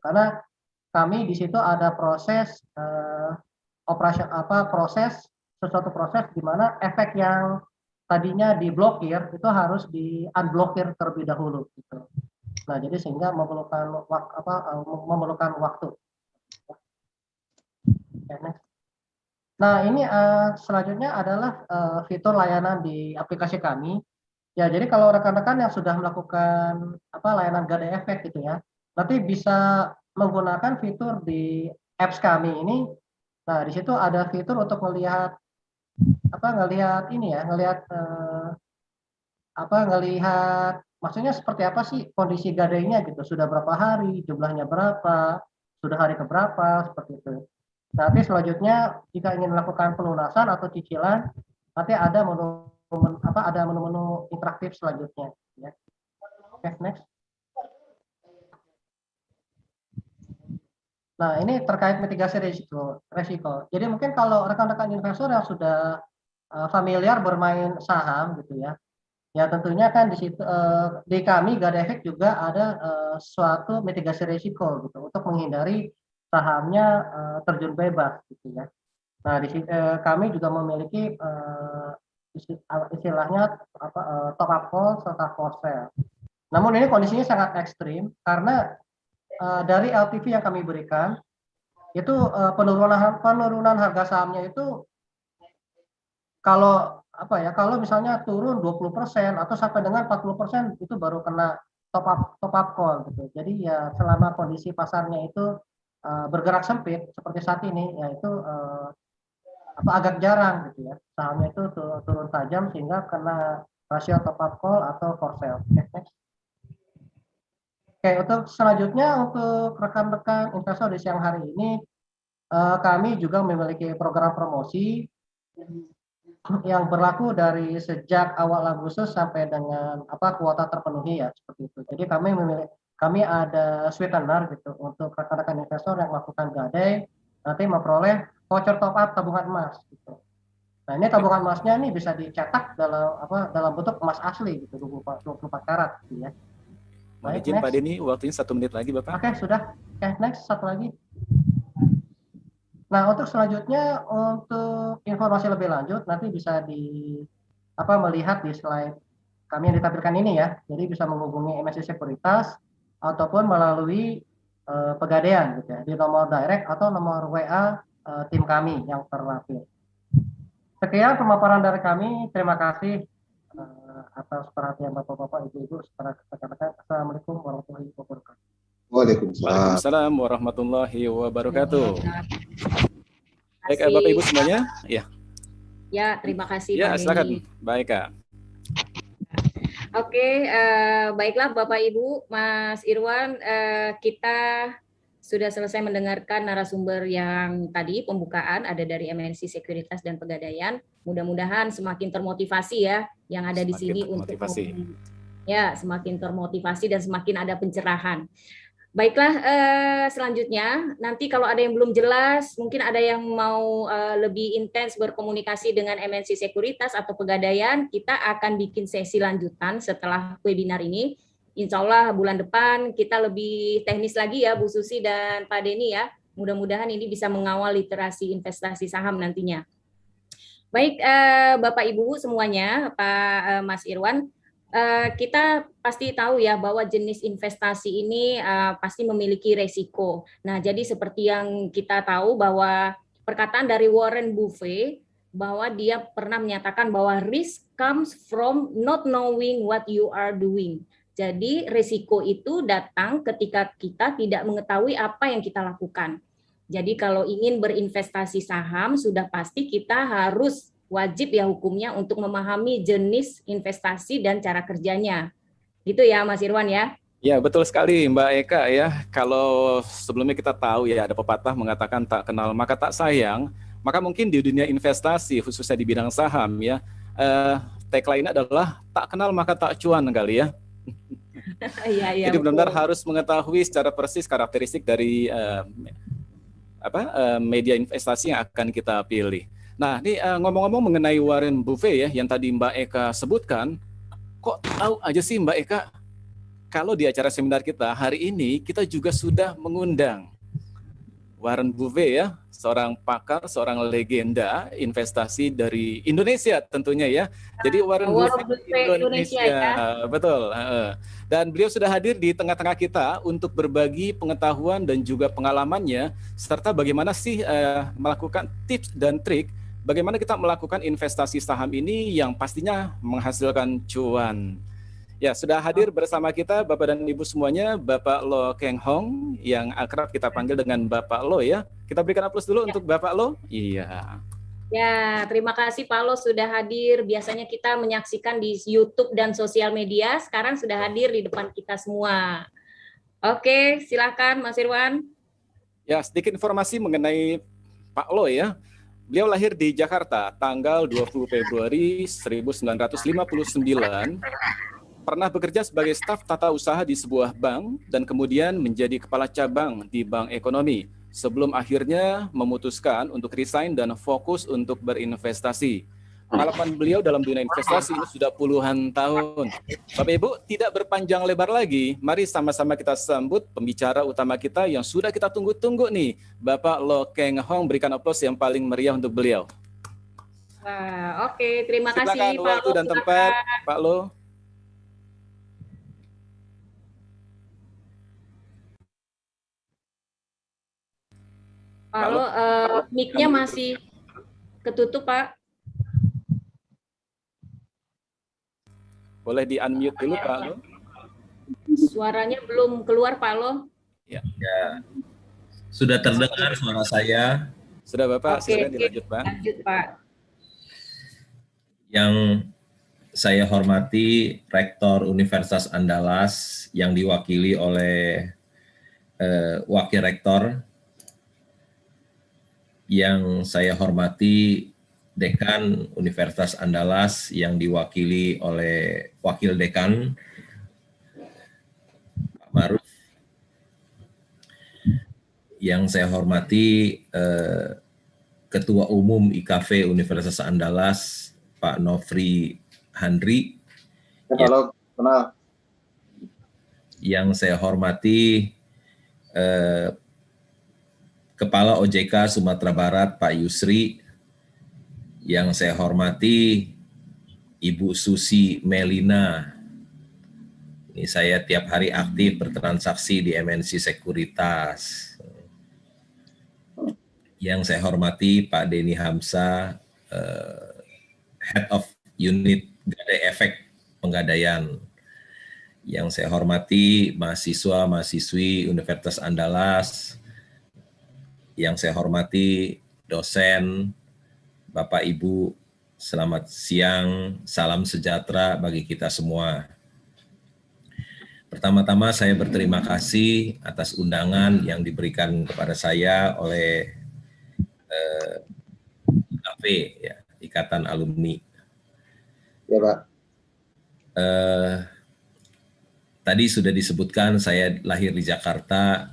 Karena kami di situ ada proses suatu proses di mana efek yang tadinya diblokir itu harus di unblokir terlebih dahulu gitu. Nah, jadi sehingga memerlukan waktu. Nah, ini selanjutnya adalah fitur layanan di aplikasi kami. Ya, jadi kalau rekan-rekan yang sudah melakukan layanan Gadai Efek gitu ya, nanti bisa menggunakan fitur di apps kami ini. Nah, di situ ada fitur untuk melihat ngelihat maksudnya seperti apa sih kondisi gadainya gitu, sudah berapa hari, jumlahnya berapa, sudah hari keberapa, seperti itu. Nanti selanjutnya jika ingin melakukan pelunasan atau cicilan, nanti ada menu-menu interaktif selanjutnya ya. Oke, next. Nah, ini terkait mitigasi resiko. Jadi mungkin kalau rekan-rekan investor yang sudah familiar bermain saham gitu ya, ya tentunya kan di situ di kami Gada Efek juga ada suatu mitigasi risiko gitu untuk menghindari sahamnya terjun bebas gitu ya. Nah di situ kami juga memiliki istilahnya top up call serta for sale. Namun ini kondisinya sangat ekstrim karena dari LTV yang kami berikan itu penurunan harga sahamnya itu kalau misalnya turun 20% atau sampai dengan 40% itu baru kena top up call gitu. Jadi ya selama kondisi pasarnya itu bergerak sempit seperti saat ini ya itu agak jarang gitu ya. Sahamnya itu turun tajam sehingga kena rasio top up call atau for sale. Next. Oke, untuk selanjutnya untuk rekan-rekan investor di siang hari ini kami juga memiliki program promosi yang berlaku dari sejak awal Agustus sampai dengan kuota terpenuhi ya seperti itu. Jadi kami ada sweetener gitu untuk rekan-rekan investor yang melakukan gadai nanti memperoleh voucher top up tabungan emas gitu. Nah, ini tabungan emasnya ini bisa dicetak dalam bentuk emas asli gitu 24 karat gitu ya. Mohon izin Pak Denny, waktunya 1 menit lagi Bapak. Oke, sudah. Oke, next satu lagi. Nah, untuk selanjutnya untuk informasi lebih lanjut nanti bisa melihat di slide kami yang ditampilkan ini ya. Jadi bisa menghubungi MSI Sekuritas ataupun melalui Pegadaian gitu ya, di nomor direct atau nomor WA tim kami yang terlapir. Sekian pemaparan dari kami. Terima kasih atas perhatian Bapak-bapak, Ibu-ibu, serta rekan-rekan. Assalamualaikum warahmatullahi wabarakatuh. Waalaikumsalam warahmatullahi wabarakatuh. Baik, Bapak Ibu semuanya, ya. Ya, terima kasih ya, Pak silakan. Denny. Baik, Kak. Oke, baiklah Bapak Ibu, Mas Irwan, kita sudah selesai mendengarkan narasumber yang tadi pembukaan ada dari MNC Sekuritas dan Pegadaian. Mudah-mudahan semakin termotivasi ya yang ada di sini untuk semakin termotivasi dan semakin ada pencerahan. Baiklah, selanjutnya nanti kalau ada yang belum jelas, mungkin ada yang mau lebih intens berkomunikasi dengan MNC Sekuritas atau Pegadaian, kita akan bikin sesi lanjutan setelah webinar ini. Insya Allah bulan depan kita lebih teknis lagi ya Bu Susi dan Pak Denny ya. Mudah-mudahan ini bisa mengawal literasi investasi saham nantinya. Baik, Bapak Ibu semuanya, Pak Mas Irwan, kita pasti tahu ya bahwa jenis investasi ini pasti memiliki resiko. Nah, jadi seperti yang kita tahu bahwa perkataan dari Warren Buffett bahwa dia pernah menyatakan bahwa risk comes from not knowing what you are doing. Jadi resiko itu datang ketika kita tidak mengetahui apa yang kita lakukan. Jadi kalau ingin berinvestasi saham sudah pasti kita harus wajib ya hukumnya untuk memahami jenis investasi dan cara kerjanya. Gitu ya Mas Irwan ya? Ya betul sekali Mbak Eka ya. Kalau sebelumnya kita tahu ya ada pepatah mengatakan tak kenal maka tak sayang, maka mungkin di dunia investasi khususnya di bidang saham ya, tagline adalah tak kenal maka tak cuan kali ya. Jadi benar-benar harus mengetahui secara persis karakteristik dari media investasi yang akan kita pilih. Nah, ini ngomong-ngomong mengenai Warren Buffett ya, yang tadi Mbak Eka sebutkan, kok tahu aja sih Mbak Eka kalau di acara seminar kita hari ini kita juga sudah mengundang Warren Buffett ya, seorang pakar, seorang legenda investasi dari Indonesia tentunya ya. Jadi Warren Buffett Indonesia ya. betul. Dan beliau sudah hadir di tengah-tengah kita untuk berbagi pengetahuan dan juga pengalamannya, serta bagaimana sih melakukan tips dan trik bagaimana kita melakukan investasi saham ini yang pastinya menghasilkan cuan. Ya, sudah hadir bersama kita Bapak dan Ibu semuanya, Bapak Lo Keng Hong, yang akrab kita panggil dengan Bapak Lo ya. Kita berikan aplaus dulu untuk Bapak Lo. Iya. Ya, terima kasih Pak Lo sudah hadir. Biasanya kita menyaksikan di YouTube dan sosial media, sekarang sudah hadir di depan kita semua. Oke, silakan Mas Irwan. Ya, sedikit informasi mengenai Pak Lo ya. Beliau lahir di Jakarta tanggal 20 Februari 1959. Pernah bekerja sebagai staf tata usaha di sebuah bank dan kemudian menjadi kepala cabang di Bank Ekonomi sebelum akhirnya memutuskan untuk resign dan fokus untuk berinvestasi. Pengalaman beliau dalam dunia investasi ini sudah puluhan tahun. Bapak Ibu, tidak berpanjang lebar lagi, mari sama-sama kita sambut pembicara utama kita yang sudah kita tunggu-tunggu nih, Bapak Lo Keng Hong. Berikan aplaus yang paling meriah untuk beliau. Wah, oke, terima kasih Pak Lo. Waktu dan tempat, Pak Lo. Pak Lo, mic-nya masih ketutup, Pak. Boleh di-unmute dulu, Pak Lo. Suaranya belum keluar, Pak Lo. Ya. Sudah terdengar suara saya? Sudah, Bapak. Silakan dilanjut, Pak. Lanjut, Pak. Yang saya hormati Rektor Universitas Andalas yang diwakili oleh Wakil Rektor, yang saya hormati Dekan Universitas Andalas yang diwakili oleh Wakil Dekan Pak Maruf, yang saya hormati Ketua Umum IKV Universitas Andalas Pak Nofri Handri, Halo, kenal. Yang saya hormati Kepala OJK Sumatera Barat Pak Yusri, yang saya hormati Ibu Susi Melina. Ini saya tiap hari aktif bertransaksi di MNC Sekuritas. Yang saya hormati Pak Denny Hamsa, Head of Unit Gadai Efek Penggadaian. Yang saya hormati mahasiswa-mahasiswi Universitas Andalas. Yang saya hormati dosen, Bapak Ibu, selamat siang, salam sejahtera bagi kita semua. Pertama-tama saya berterima kasih atas undangan yang diberikan kepada saya oleh IKV, ya, Ikatan Alumni. Ya, Pak. Tadi sudah disebutkan saya lahir di Jakarta,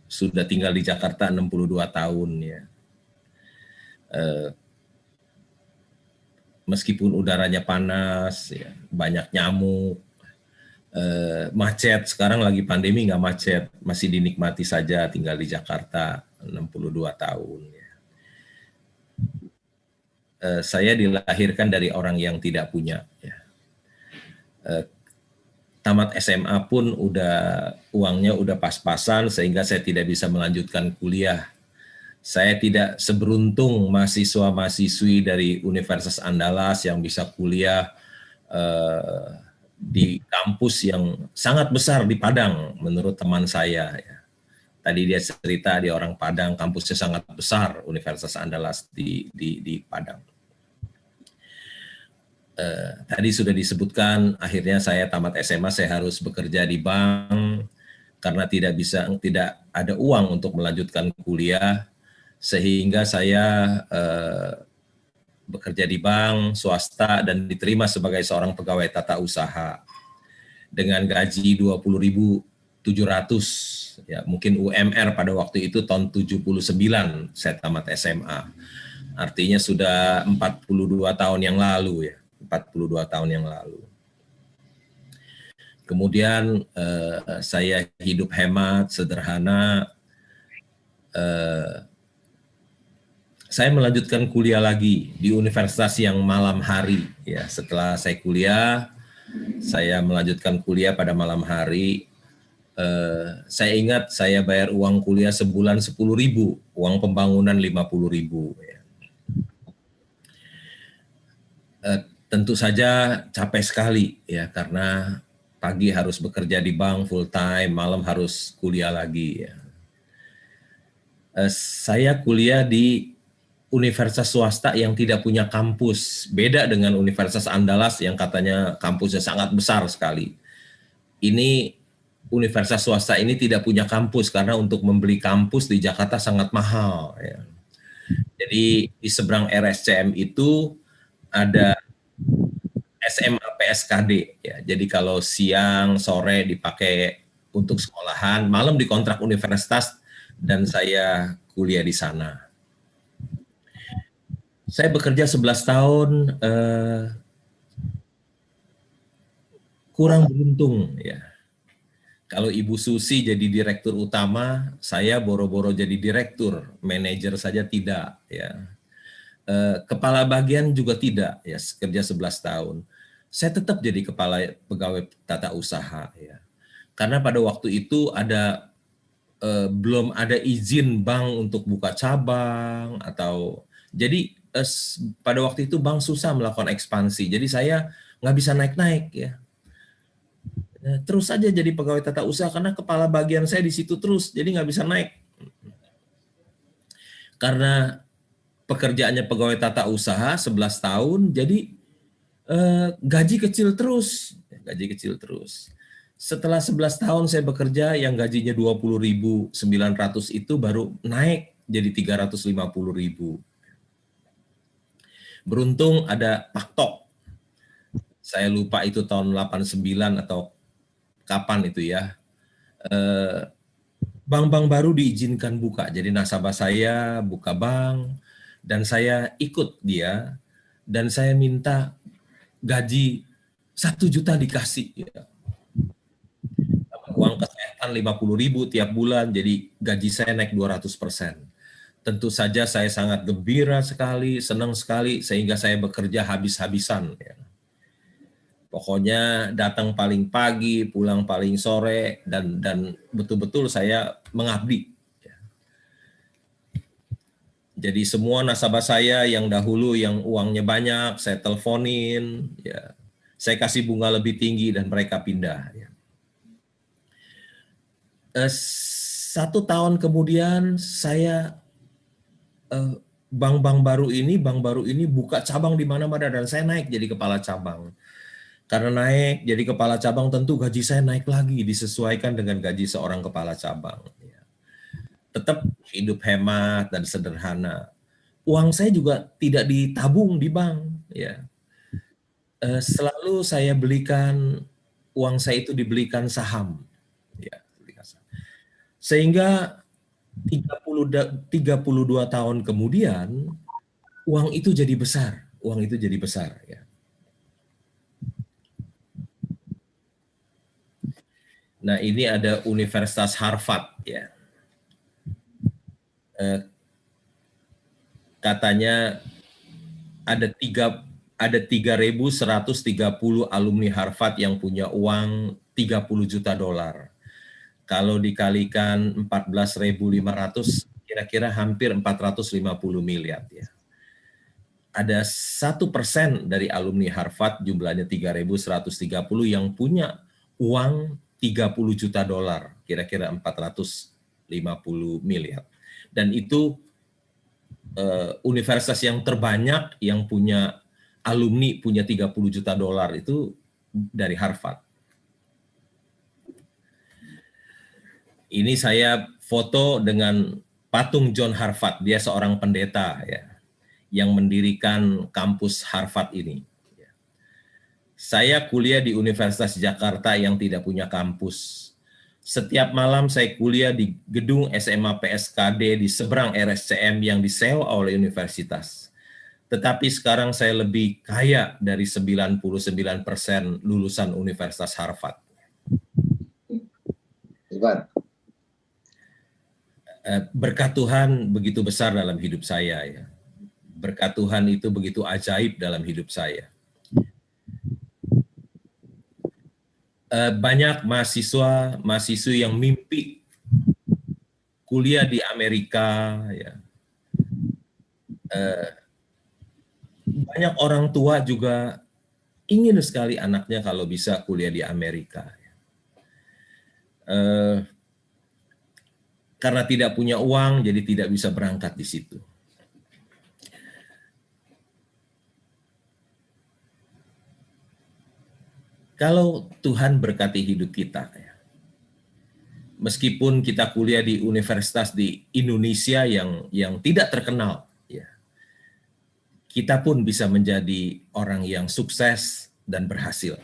sudah tinggal di Jakarta 62 tahun ya. Meskipun udaranya panas, ya, banyak nyamuk, macet, sekarang lagi pandemi nggak macet, masih dinikmati saja tinggal di Jakarta 62 tahun. Ya. Saya dilahirkan dari orang yang tidak punya. Ya. Tamat SMA pun uangnya udah pas-pasan sehingga saya tidak bisa melanjutkan kuliah. Saya tidak seberuntung mahasiswa-mahasiswi dari Universitas Andalas yang bisa kuliah di kampus yang sangat besar di Padang menurut teman saya. Ya. Tadi dia cerita dia orang Padang, kampusnya sangat besar Universitas Andalas di Padang. Tadi sudah disebutkan, akhirnya saya tamat SMA, saya harus bekerja di bank karena tidak ada uang untuk melanjutkan kuliah, sehingga saya bekerja di bank swasta dan diterima sebagai seorang pegawai tata usaha dengan gaji 20.700, ya mungkin UMR pada waktu itu tahun 79 saya tamat SMA, artinya sudah 42 tahun yang lalu ya. 42 tahun yang lalu. Kemudian saya hidup hemat, sederhana. Saya melanjutkan kuliah lagi di universitas yang malam hari. Ya, setelah saya kuliah, saya melanjutkan kuliah pada malam hari. Saya ingat saya bayar uang kuliah sebulan 10.000, uang pembangunan 50.000. Ya. Tentu saja capek sekali ya, karena pagi harus bekerja di bank full time, malam harus kuliah lagi. Ya. Saya kuliah di universitas swasta yang tidak punya kampus, beda dengan Universitas Andalas yang katanya kampusnya sangat besar sekali. Ini universitas swasta ini tidak punya kampus karena untuk membeli kampus di Jakarta sangat mahal. Ya. Jadi di seberang RSCM itu ada SMA PSKD. Ya. Jadi kalau siang, sore dipakai untuk sekolahan, malam dikontrak universitas dan saya kuliah di sana. Saya bekerja 11 tahun, kurang beruntung ya. Kalau Ibu Susi jadi direktur utama, saya boro-boro jadi direktur, manajer saja tidak ya. Kepala bagian juga tidak ya, kerja 11 tahun. Saya tetap jadi kepala pegawai tata usaha ya. Karena pada waktu itu belum ada izin bank untuk buka cabang atau jadi pada waktu itu bank susah melakukan ekspansi, jadi saya nggak bisa naik-naik ya. Terus saja jadi pegawai tata usaha karena kepala bagian saya di situ terus, jadi nggak bisa naik. Karena pekerjaannya pegawai tata usaha 11 tahun, jadi gaji kecil terus. Setelah 11 tahun saya bekerja, yang gajinya 20.900 itu baru naik jadi 350.000. Beruntung ada Paktok. Saya lupa itu tahun 89 atau kapan itu ya. Bank-bank baru diizinkan buka. Jadi nasabah saya buka bank dan saya ikut dia dan saya minta gaji 1 juta dikasih. Ya. Uang kesehatan 50.000 tiap bulan, jadi gaji saya naik 200%. Tentu saja saya sangat gembira sekali, senang sekali, sehingga saya bekerja habis-habisan. Ya. Pokoknya datang paling pagi, pulang paling sore, dan betul-betul saya mengabdi. Ya. Jadi semua nasabah saya yang dahulu yang uangnya banyak, saya teleponin, ya. Saya kasih bunga lebih tinggi dan mereka pindah. Ya. 1 tahun kemudian saya bank baru ini buka cabang di mana-mana dan saya naik jadi kepala cabang. Karena naik jadi kepala cabang tentu gaji saya naik lagi disesuaikan dengan gaji seorang kepala cabang. Ya. Tetap hidup hemat dan sederhana. Uang saya juga tidak ditabung di bank. Ya. Selalu saya belikan uang saya itu dibelikan saham. Ya, sehingga 32 tahun kemudian uang itu jadi besar, ya. Nah, ini ada Universitas Harvard ya. Katanya ada 3.130 alumni Harvard yang punya uang 30 juta dolar. Kalau dikalikan 14.500, kira-kira hampir 450 miliar. Ya. Ada 1% dari alumni Harvard, jumlahnya 3.130 yang punya uang 30 juta dolar, kira-kira 450 miliar. Dan itu universitas yang terbanyak yang punya alumni punya 30 juta dolar itu dari Harvard. Ini saya foto dengan patung John Harvard, dia seorang pendeta ya, yang mendirikan kampus Harvard ini. Saya kuliah di Universitas Jakarta yang tidak punya kampus. Setiap malam saya kuliah di gedung SMA PSKD di seberang RSCM yang disewa oleh universitas. Tetapi sekarang saya lebih kaya dari 99% lulusan Universitas Harvard. Irwan. Berkat Tuhan begitu besar dalam hidup saya ya. Berkat Tuhan itu begitu ajaib dalam hidup saya. Banyak mahasiswi yang mimpi kuliah di Amerika ya. Banyak orang tua juga ingin sekali anaknya kalau bisa kuliah di Amerika. Karena tidak punya uang, jadi tidak bisa berangkat di situ. Kalau Tuhan berkati hidup kita, meskipun kita kuliah di universitas di Indonesia yang tidak terkenal, ya, kita pun bisa menjadi orang yang sukses dan berhasil.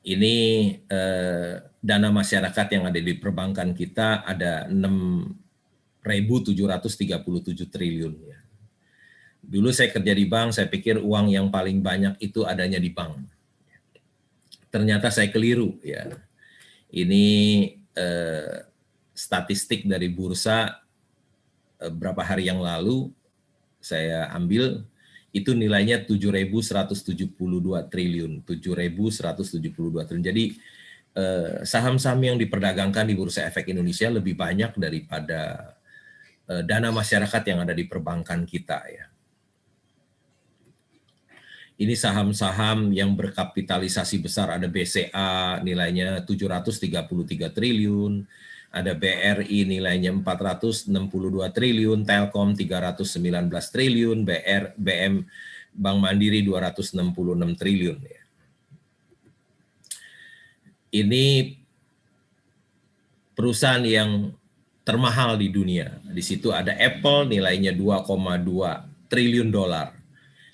Ini dana masyarakat yang ada di perbankan kita ada 6.737 triliun. Ya. Dulu saya kerja di bank, saya pikir uang yang paling banyak itu adanya di bank. Ternyata saya keliru. Ya. Ini statistik dari bursa beberapa hari yang lalu saya ambil. Itu nilainya 7.172 triliun, 7.172 triliun. Jadi saham-saham yang diperdagangkan di Bursa Efek Indonesia lebih banyak daripada dana masyarakat yang ada di perbankan kita ya. Ini saham-saham yang berkapitalisasi besar, ada BCA nilainya 733 triliun, ada BRI nilainya 462 triliun, Telkom 319 triliun, BM Bank Mandiri 266 triliun. Ini perusahaan yang termahal di dunia. Di situ ada Apple nilainya 2,2 triliun dolar.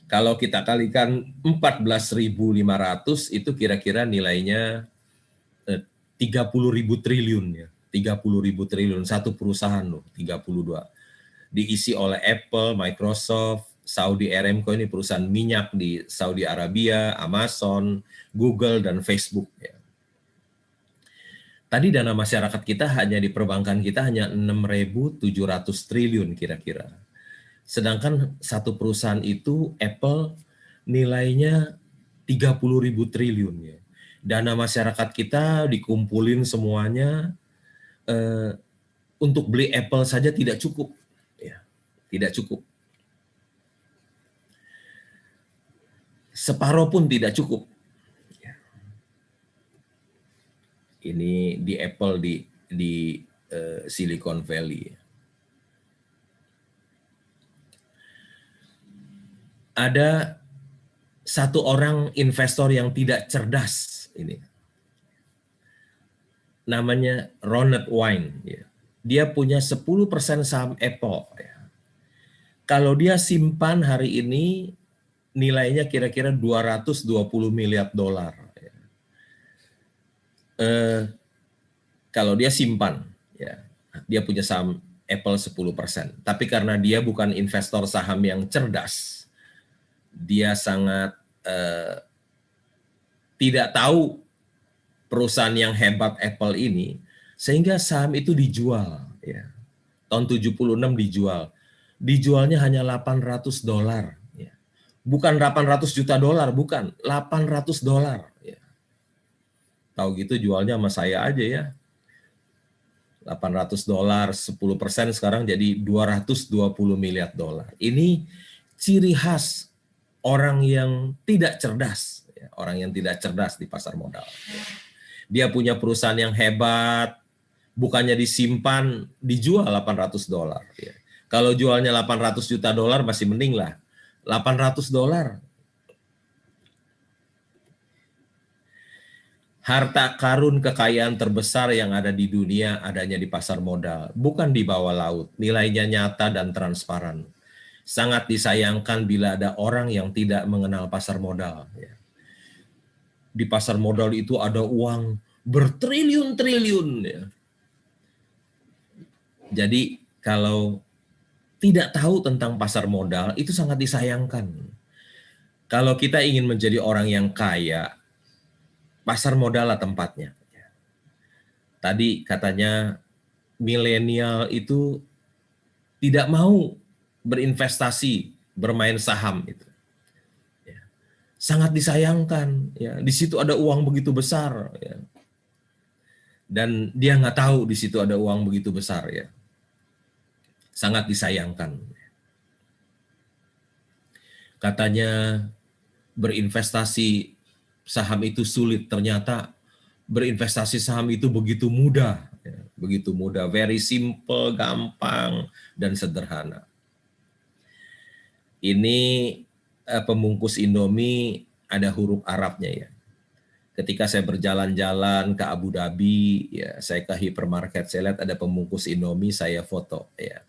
Kalau kita kalikan 14.500 itu kira-kira nilainya 30.000 triliun ya. 30.000 triliun, satu perusahaan loh, 32. Diisi oleh Apple, Microsoft, Saudi Aramco, ini perusahaan minyak di Saudi Arabia, Amazon, Google, dan Facebook. Ya. Tadi dana masyarakat kita hanya di perbankan kita hanya 6.700 triliun kira-kira. Sedangkan satu perusahaan itu, Apple, nilainya 30.000 triliun. Ya. Dana masyarakat kita dikumpulin semuanya, untuk beli Apple saja tidak cukup, ya, tidak cukup. Separuh pun tidak cukup. Ya. Ini di Apple di Silicon Valley. Ada satu orang investor yang tidak cerdas ini. Namanya Ronald Wine. Ya. Dia punya 10% saham Apple. Ya. Kalau dia simpan hari ini, nilainya kira-kira 220 miliar dolar. Ya. Kalau dia simpan, ya, dia punya saham Apple 10%. Tapi karena dia bukan investor saham yang cerdas, dia sangat tidak tahu perusahaan yang hebat Apple ini, sehingga saham itu dijual. Ya. Tahun 76 dijual. Dijualnya hanya $800. Ya. Bukan 800 juta dolar, bukan. $800. Ya. Tahu gitu jualnya sama saya aja ya. $800, 10% sekarang jadi 220 miliar dolar. Ini ciri khas orang yang tidak cerdas. Ya. Orang yang tidak cerdas di pasar modal. Ya. Dia punya perusahaan yang hebat, bukannya disimpan, dijual $800. Ya. Kalau jualnya 800 juta dolar masih mending lah. $800. Harta karun kekayaan terbesar yang ada di dunia adanya di pasar modal, bukan di bawah laut. Nilainya nyata dan transparan. Sangat disayangkan bila ada orang yang tidak mengenal pasar modal. Ya. Di pasar modal itu ada uang bertriliun-triliun. Ya. Jadi kalau tidak tahu tentang pasar modal itu sangat disayangkan. Kalau kita ingin menjadi orang yang kaya, pasar modal lah tempatnya. Tadi katanya milenial itu tidak mau berinvestasi, bermain saham itu. Ya. Sangat disayangkan. Ya. Di situ ada uang begitu besar. Ya. Dan dia nggak tahu di situ ada uang begitu besar. Ya. Sangat disayangkan. Katanya berinvestasi saham itu sulit, ternyata berinvestasi saham itu begitu mudah, ya, begitu mudah, very simple, gampang, dan sederhana. Ini pembungkus Indomie ada huruf Arabnya ya. Ketika saya berjalan-jalan ke Abu Dhabi, ya, saya ke hypermarket, saya lihat ada pembungkus Indomie, saya foto. Ya.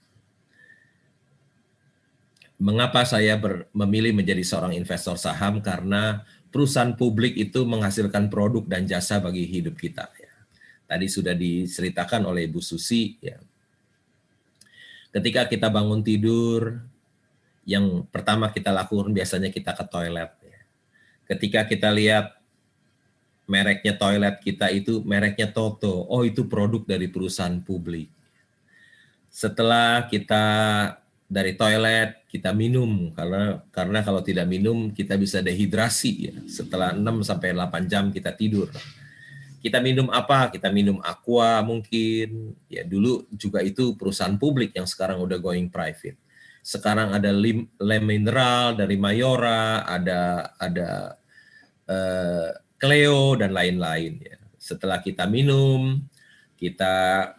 Mengapa saya memilih menjadi seorang investor saham? Karena perusahaan publik itu menghasilkan produk dan jasa bagi hidup kita. Ya. Tadi sudah diceritakan oleh Ibu Susi. Ya. Ketika kita bangun tidur, yang pertama kita lakukan biasanya kita ke toilet. Ya. Ketika kita lihat mereknya toilet kita itu mereknya Toto, oh itu produk dari perusahaan publik. Setelah kita dari toilet kita minum, karena kalau tidak minum kita bisa dehidrasi ya. Setelah 6 sampai 8 jam kita tidur. Kita minum apa? Kita minum Aqua mungkin. Ya dulu juga itu perusahaan publik yang sekarang udah going private. Sekarang ada lem mineral dari Mayora, ada Cleo dan lain-lain ya. Setelah kita minum, kita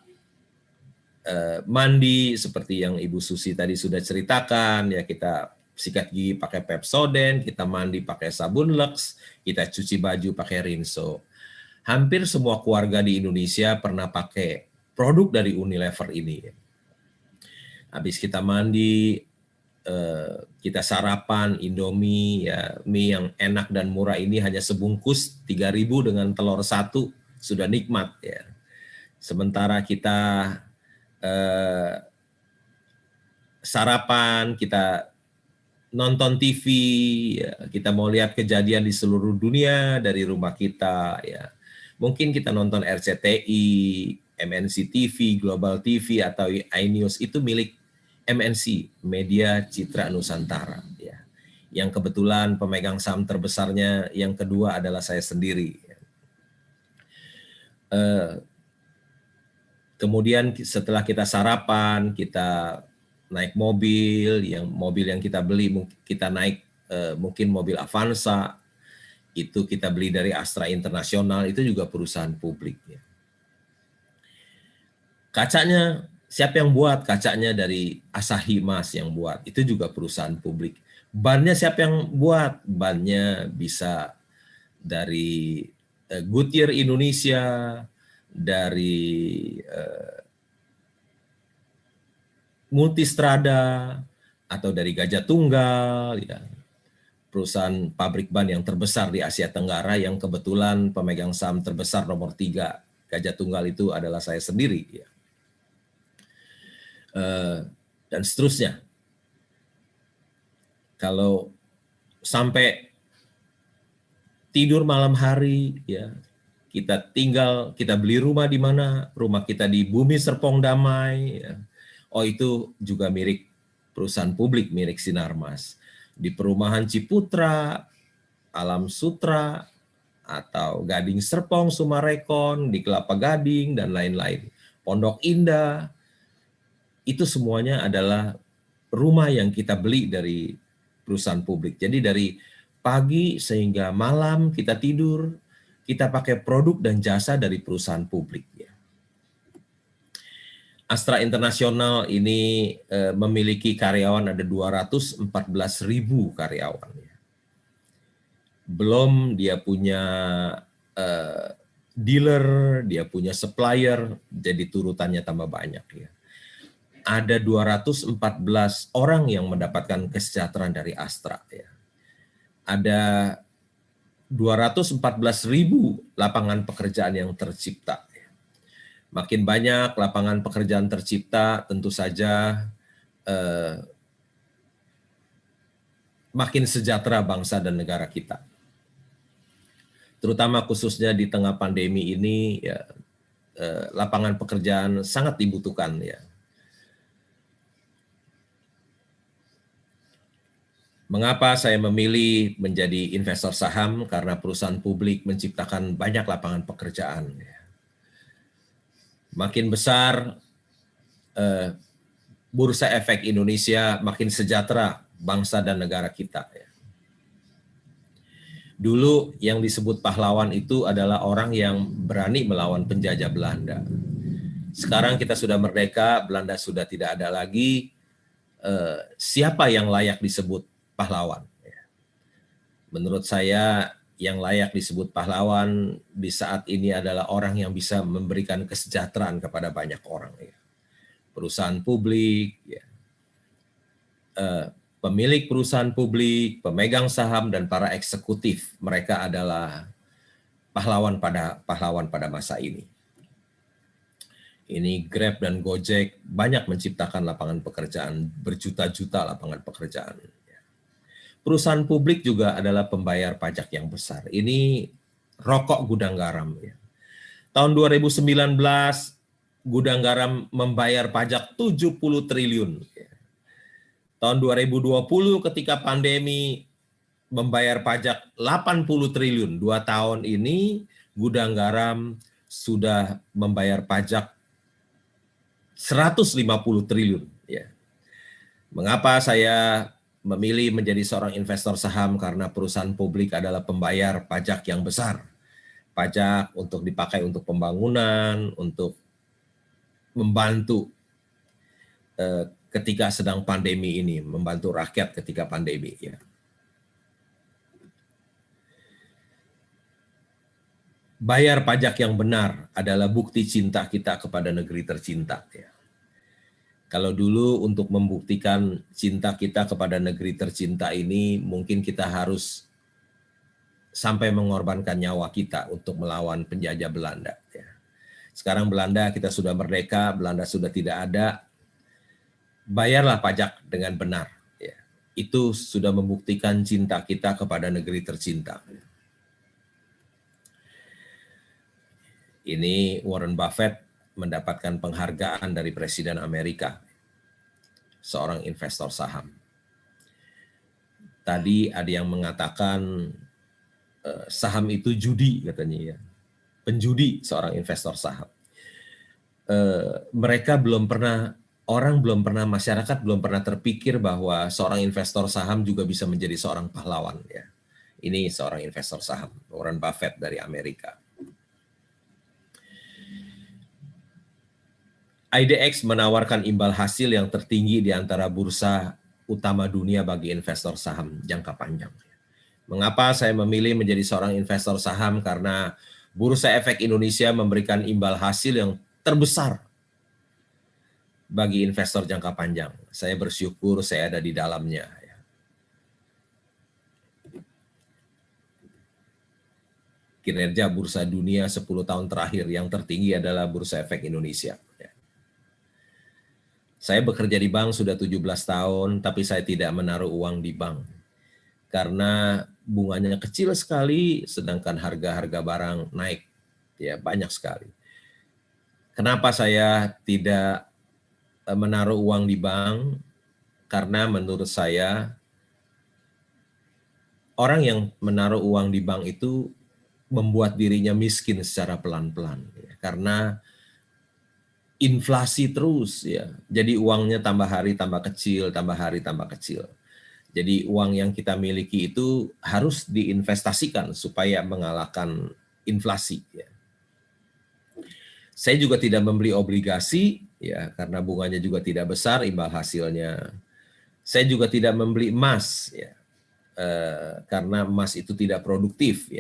mandi seperti yang Ibu Susi tadi sudah ceritakan ya, kita sikat gigi pakai Pepsodent, kita mandi pakai sabun Lux, kita cuci baju pakai Rinso. Hampir semua keluarga di Indonesia pernah pakai produk dari Unilever ini. Habis kita mandi, kita sarapan Indomie ya, mie yang enak dan murah ini hanya sebungkus 3.000 dengan telur 1 sudah nikmat ya. Sementara kita sarapan, kita nonton TV, ya, kita mau lihat kejadian di seluruh dunia dari rumah kita, ya. Mungkin kita nonton RCTI, MNC TV, Global TV atau iNews itu milik MNC, Media Citra Nusantara, ya. Yang kebetulan pemegang saham terbesarnya yang kedua adalah saya sendiri. Ya. Kemudian setelah kita sarapan, kita naik mobil yang kita beli, kita naik mungkin mobil Avanza, itu kita beli dari Astra Internasional, itu juga perusahaan publik. Ya. Kacanya, siapa yang buat? Kacanya dari Asahi Mas yang buat, itu juga perusahaan publik. Bannya siapa yang buat? Bannya bisa dari Goodyear Indonesia, dari Multistrada atau dari Gajah Tunggal, ya, perusahaan pabrik ban yang terbesar di Asia Tenggara yang kebetulan pemegang saham terbesar nomor 3 Gajah Tunggal itu adalah saya sendiri, ya. Dan seterusnya. Kalau sampai tidur malam hari, ya. Kita beli rumah di mana? Rumah kita di Bumi Serpong Damai. Ya. Oh itu juga milik perusahaan publik, milik Sinarmas. Di perumahan Ciputra, Alam Sutra, atau Gading Serpong, Sumarekon, di Kelapa Gading, dan lain-lain. Pondok Indah, itu semuanya adalah rumah yang kita beli dari perusahaan publik. Jadi dari pagi sehingga malam kita tidur, kita pakai produk dan jasa dari perusahaan publik. Ya. Astra Internasional ini memiliki karyawan ada 214.000 karyawan. Ya. Belum dia punya dealer, dia punya supplier, jadi turutannya tambah banyak. Ya. Ada 214 orang yang mendapatkan kesejahteraan dari Astra. Ya. Ada 214.000 lapangan pekerjaan yang tercipta. Makin banyak lapangan pekerjaan tercipta, tentu saja makin sejahtera bangsa dan negara kita. Terutama khususnya di tengah pandemi ini, ya, lapangan pekerjaan sangat dibutuhkan, ya. Mengapa saya memilih menjadi investor saham? Karena perusahaan publik menciptakan banyak lapangan pekerjaan. Makin besar Bursa Efek Indonesia, makin sejahtera bangsa dan negara kita. Dulu yang disebut pahlawan itu adalah orang yang berani melawan penjajah Belanda. Sekarang kita sudah merdeka, Belanda sudah tidak ada lagi. Siapa yang layak disebut pahlawan? Menurut saya yang layak disebut pahlawan di saat ini adalah orang yang bisa memberikan kesejahteraan kepada banyak orang. Perusahaan publik, pemilik perusahaan publik, pemegang saham, dan para eksekutif. Mereka adalah pahlawan pada masa ini. Ini Grab dan Gojek banyak menciptakan lapangan pekerjaan, berjuta-juta lapangan pekerjaan. Perusahaan publik juga adalah pembayar pajak yang besar. Ini rokok gudang garam. Tahun 2019, gudang garam membayar pajak 70 triliun. Tahun 2020 ketika pandemi membayar pajak 80 triliun. 2 tahun ini gudang garam sudah membayar pajak 150 triliun. Mengapa saya memilih menjadi seorang investor saham? Karena perusahaan publik adalah pembayar pajak yang besar. Pajak untuk dipakai untuk pembangunan, untuk membantu ketika sedang pandemi ini, membantu rakyat ketika pandemi. Bayar pajak yang benar adalah bukti cinta kita kepada negeri tercinta. Kalau dulu untuk membuktikan cinta kita kepada negeri tercinta ini, mungkin kita harus sampai mengorbankan nyawa kita untuk melawan penjajah Belanda. Sekarang Belanda, kita sudah merdeka, Belanda sudah tidak ada. Bayarlah pajak dengan benar. Itu sudah membuktikan cinta kita kepada negeri tercinta. Ini Warren Buffett mendapatkan penghargaan dari Presiden Amerika, seorang investor saham. Tadi ada yang mengatakan saham itu judi, katanya, penjudi seorang investor saham. Masyarakat belum pernah terpikir bahwa seorang investor saham juga bisa menjadi seorang pahlawan. Ini seorang investor saham, Warren Buffett dari Amerika. IDX menawarkan imbal hasil yang tertinggi di antara bursa utama dunia bagi investor saham jangka panjang. Mengapa saya memilih menjadi seorang investor saham? Karena Bursa Efek Indonesia memberikan imbal hasil yang terbesar bagi investor jangka panjang. Saya bersyukur saya ada di dalamnya. Kinerja bursa dunia 10 tahun terakhir yang tertinggi adalah Bursa Efek Indonesia. Saya bekerja di bank sudah 17 tahun, tapi saya tidak menaruh uang di bank. Karena bunganya kecil sekali, sedangkan harga-harga barang naik. Banyak sekali. Kenapa saya tidak menaruh uang di bank? Karena menurut saya, orang yang menaruh uang di bank itu membuat dirinya miskin secara pelan-pelan. Karena inflasi terus, jadi uangnya tambah hari tambah kecil, tambah hari tambah kecil. Jadi uang yang kita miliki itu harus diinvestasikan supaya mengalahkan inflasi. Saya juga tidak membeli obligasi, karena bunganya juga tidak besar, imbal hasilnya. Saya juga tidak membeli emas, karena emas itu tidak produktif.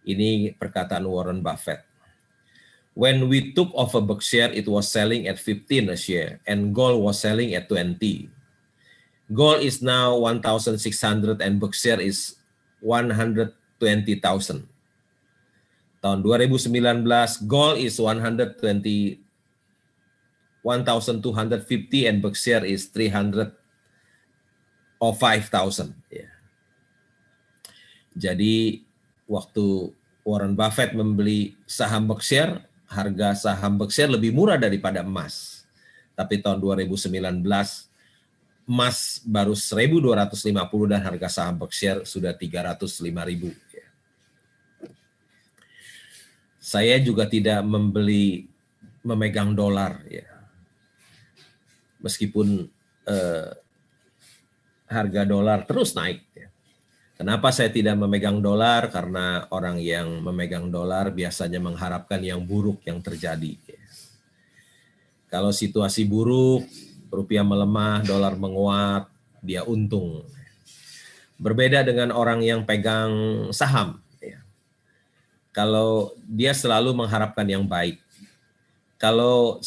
Ini perkataan Warren Buffett. When we took over Berkshire, it was selling at 15 a share, and gold was selling at 20. Gold is now 1,600 and Berkshire is 120,000. Tahun 2019, gold is 1,250 and Berkshire is 300 of 5,000. Ya. Jadi waktu Warren Buffett membeli saham Berkshire, harga saham Berkshire lebih murah daripada emas. Tapi tahun 2019 emas baru 1.250 dan harga saham Berkshire sudah 305.000. Ya. Saya juga tidak memegang dolar, ya. Meskipun harga dolar terus naik. Ya. Kenapa saya tidak memegang dolar? Karena orang yang memegang dolar biasanya mengharapkan yang buruk yang terjadi. Ya. Kalau situasi buruk, rupiah melemah, dolar menguat, dia untung. Berbeda dengan orang yang pegang saham. Ya. Kalau dia selalu mengharapkan yang baik. Kalau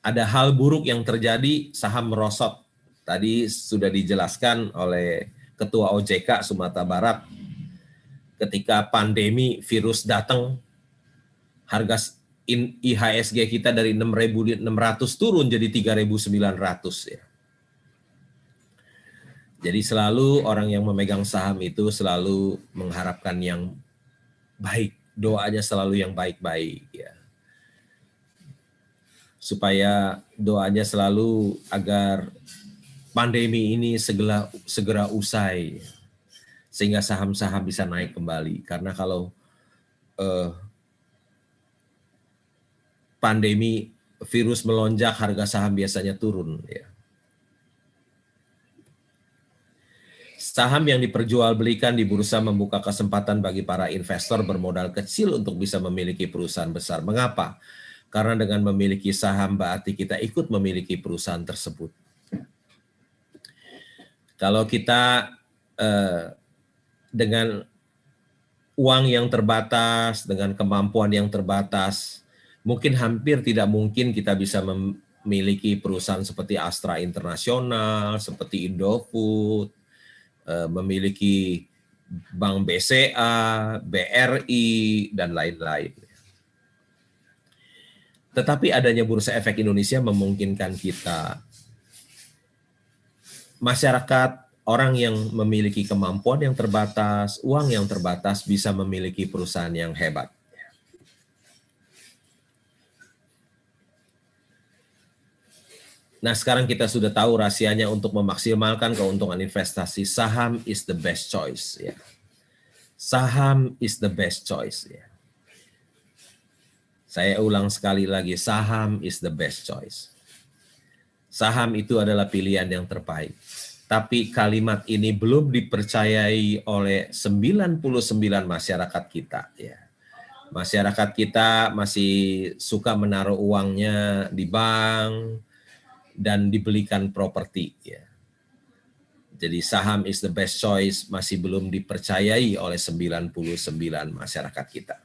ada hal buruk yang terjadi, saham merosot. Tadi sudah dijelaskan oleh Ketua OJK Sumatera Barat, ketika pandemi virus datang, harga IHSG kita dari 6.600 turun jadi 3.900. Ya. Jadi selalu orang yang memegang saham itu selalu mengharapkan yang baik, doanya selalu yang baik-baik. Ya. Supaya doanya selalu agar pandemi ini segera usai, sehingga saham-saham bisa naik kembali. Karena kalau pandemi virus melonjak, harga saham biasanya turun. Ya. Saham yang diperjualbelikan di bursa membuka kesempatan bagi para investor bermodal kecil untuk bisa memiliki perusahaan besar. Mengapa? Karena dengan memiliki saham berarti kita ikut memiliki perusahaan tersebut. Kalau kita dengan uang yang terbatas, dengan kemampuan yang terbatas, mungkin hampir tidak mungkin kita bisa memiliki perusahaan seperti Astra Internasional, seperti Indofood, memiliki Bank BCA, BRI, dan lain-lain. Tetapi adanya Bursa Efek Indonesia memungkinkan kita, masyarakat, orang yang memiliki kemampuan yang terbatas, uang yang terbatas, bisa memiliki perusahaan yang hebat. Nah, sekarang kita sudah tahu rahasianya untuk memaksimalkan keuntungan investasi. Saham is the best choice. Ya. Saham is the best choice. Ya. Saya ulang sekali lagi, saham is the best choice. Saham itu adalah pilihan yang terbaik. Tapi kalimat ini belum dipercayai oleh 99 masyarakat kita. Ya. Masyarakat kita masih suka menaruh uangnya di bank dan dibelikan properti. Ya. Jadi saham is the best choice masih belum dipercayai oleh 99 masyarakat kita.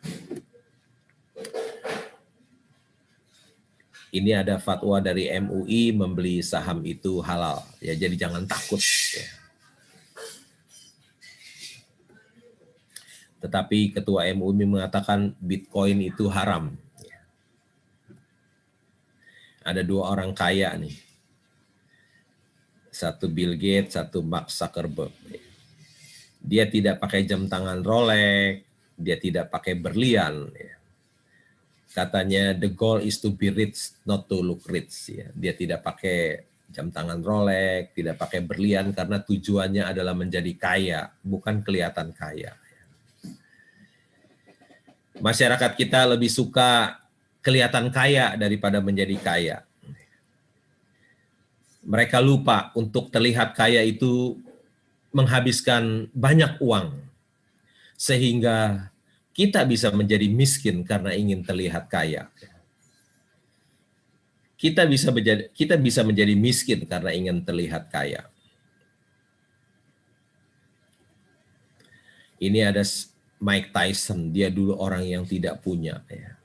Ini ada fatwa dari MUI, membeli saham itu halal. Ya, jadi jangan takut. Ya. Tetapi Ketua MUI mengatakan Bitcoin itu haram. Ya. Ada dua orang kaya nih. Satu Bill Gates, satu Mark Zuckerberg. Ya. Dia tidak pakai jam tangan Rolex, dia tidak pakai berlian. Ya. Katanya the goal is to be rich, not to look rich. Ya. Dia tidak pakai jam tangan Rolex, tidak pakai berlian karena tujuannya adalah menjadi kaya, bukan kelihatan kaya. Masyarakat kita lebih suka kelihatan kaya daripada menjadi kaya. Mereka lupa untuk terlihat kaya itu menghabiskan banyak uang, sehingga kita bisa menjadi miskin karena ingin terlihat kaya. Kita bisa menjadi miskin karena ingin terlihat kaya. Ini ada Mike Tyson, dia dulu orang yang tidak punya. Ya.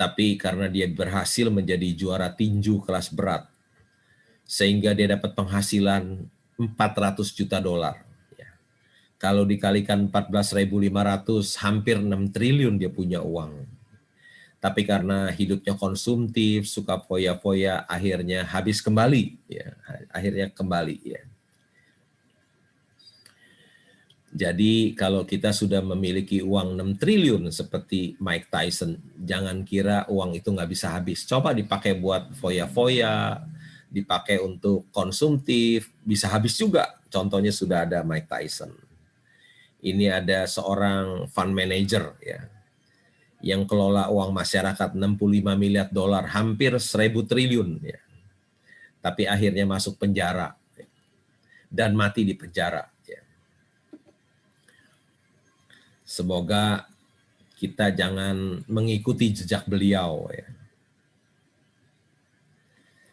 Tapi karena dia berhasil menjadi juara tinju kelas berat, sehingga dia dapat penghasilan $400 juta. Kalau dikalikan 14.500, hampir 6 triliun dia punya uang. Tapi karena hidupnya konsumtif, suka foya-foya, akhirnya habis kembali, ya. Akhirnya kembali, ya. Jadi kalau kita sudah memiliki uang 6 triliun seperti Mike Tyson, jangan kira uang itu nggak bisa habis. Coba dipakai buat foya-foya, dipakai untuk konsumtif, bisa habis juga. Contohnya sudah ada Mike Tyson. Ini ada seorang fund manager, ya, yang kelola uang masyarakat 65 miliar dolar, hampir 1.000 triliun. Ya. Tapi akhirnya masuk penjara, ya, dan mati di penjara. Ya. Semoga kita jangan mengikuti jejak beliau. Ya.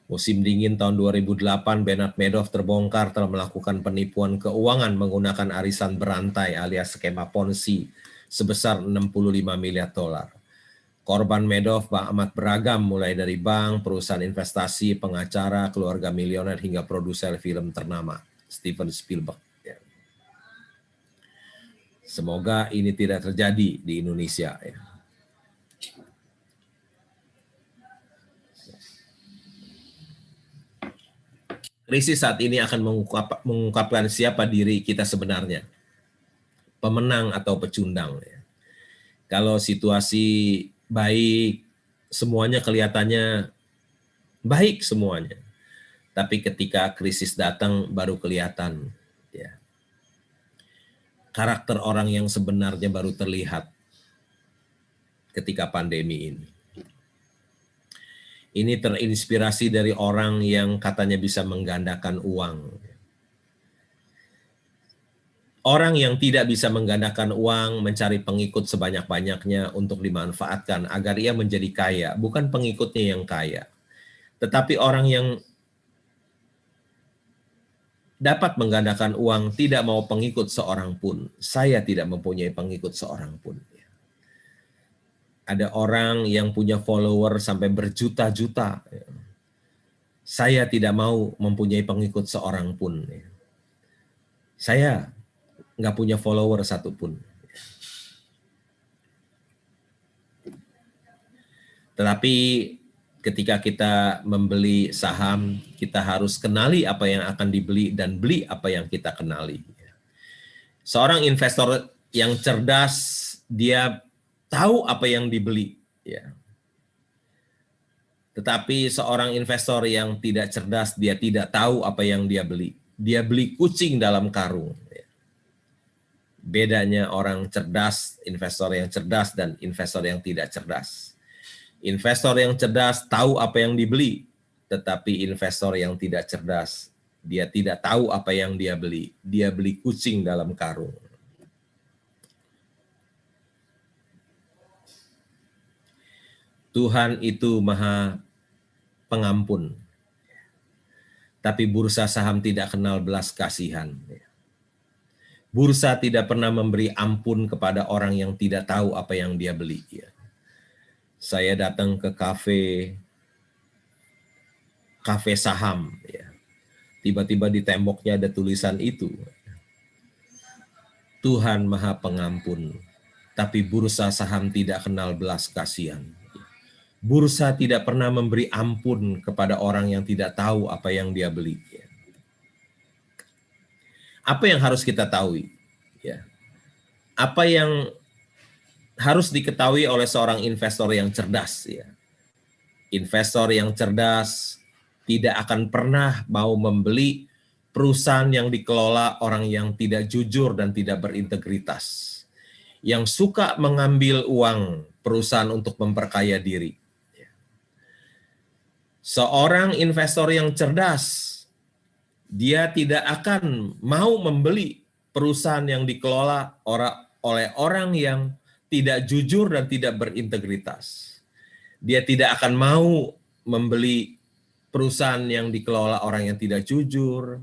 Musim dingin tahun 2008, Bernard Madoff terbongkar telah melakukan penipuan keuangan menggunakan arisan berantai alias skema Ponzi sebesar 65 miliar dolar. Korban Madoff amat beragam, mulai dari bank, perusahaan investasi, pengacara, keluarga milioner, hingga produser film ternama, Steven Spielberg. Ya. Semoga ini tidak terjadi di Indonesia. Ya. Krisis saat ini akan mengungkapkan siapa diri kita sebenarnya, pemenang atau pecundang. Ya. Kalau situasi baik, semuanya kelihatannya baik semuanya. Tapi ketika krisis datang baru kelihatan, ya, karakter orang yang sebenarnya baru terlihat ketika pandemi ini. Ini terinspirasi dari orang yang katanya bisa menggandakan uang. Orang yang tidak bisa menggandakan uang mencari pengikut sebanyak-banyaknya untuk dimanfaatkan agar ia menjadi kaya, bukan pengikutnya yang kaya. Tetapi orang yang dapat menggandakan uang tidak mau pengikut seorang pun. Saya tidak mempunyai pengikut seorang pun. Ada orang yang punya follower sampai berjuta-juta. Saya tidak mau mempunyai pengikut seorang pun. Saya nggak punya follower satupun. Tetapi ketika kita membeli saham, kita harus kenali apa yang akan dibeli dan beli apa yang kita kenali. Seorang investor yang cerdas, dia tahu apa yang dibeli, ya. Tetapi seorang investor yang tidak cerdas, dia tidak tahu apa yang dia beli. Dia beli kucing dalam karung. Ya. Bedanya orang cerdas, investor yang cerdas dan investor yang tidak cerdas. Investor yang cerdas tahu apa yang dibeli, tetapi investor yang tidak cerdas, dia tidak tahu apa yang dia beli. Dia beli kucing dalam karung. Tuhan itu Maha Pengampun, tapi bursa saham tidak kenal belas kasihan. Bursa tidak pernah memberi ampun kepada orang yang tidak tahu apa yang dia beli. Saya datang ke kafe saham, tiba-tiba di temboknya ada tulisan itu. Tuhan Maha Pengampun, tapi bursa saham tidak kenal belas kasihan. Bursa tidak pernah memberi ampun kepada orang yang tidak tahu apa yang dia beli. Apa yang harus kita tahu? Apa yang harus diketahui oleh seorang investor yang cerdas? Investor yang cerdas tidak akan pernah mau membeli perusahaan yang dikelola orang yang tidak jujur dan tidak berintegritas, yang suka mengambil uang perusahaan untuk memperkaya diri. Seorang investor yang cerdas, dia tidak akan mau membeli perusahaan yang dikelola oleh orang yang tidak jujur dan tidak berintegritas. Dia tidak akan mau membeli perusahaan yang dikelola orang yang tidak jujur,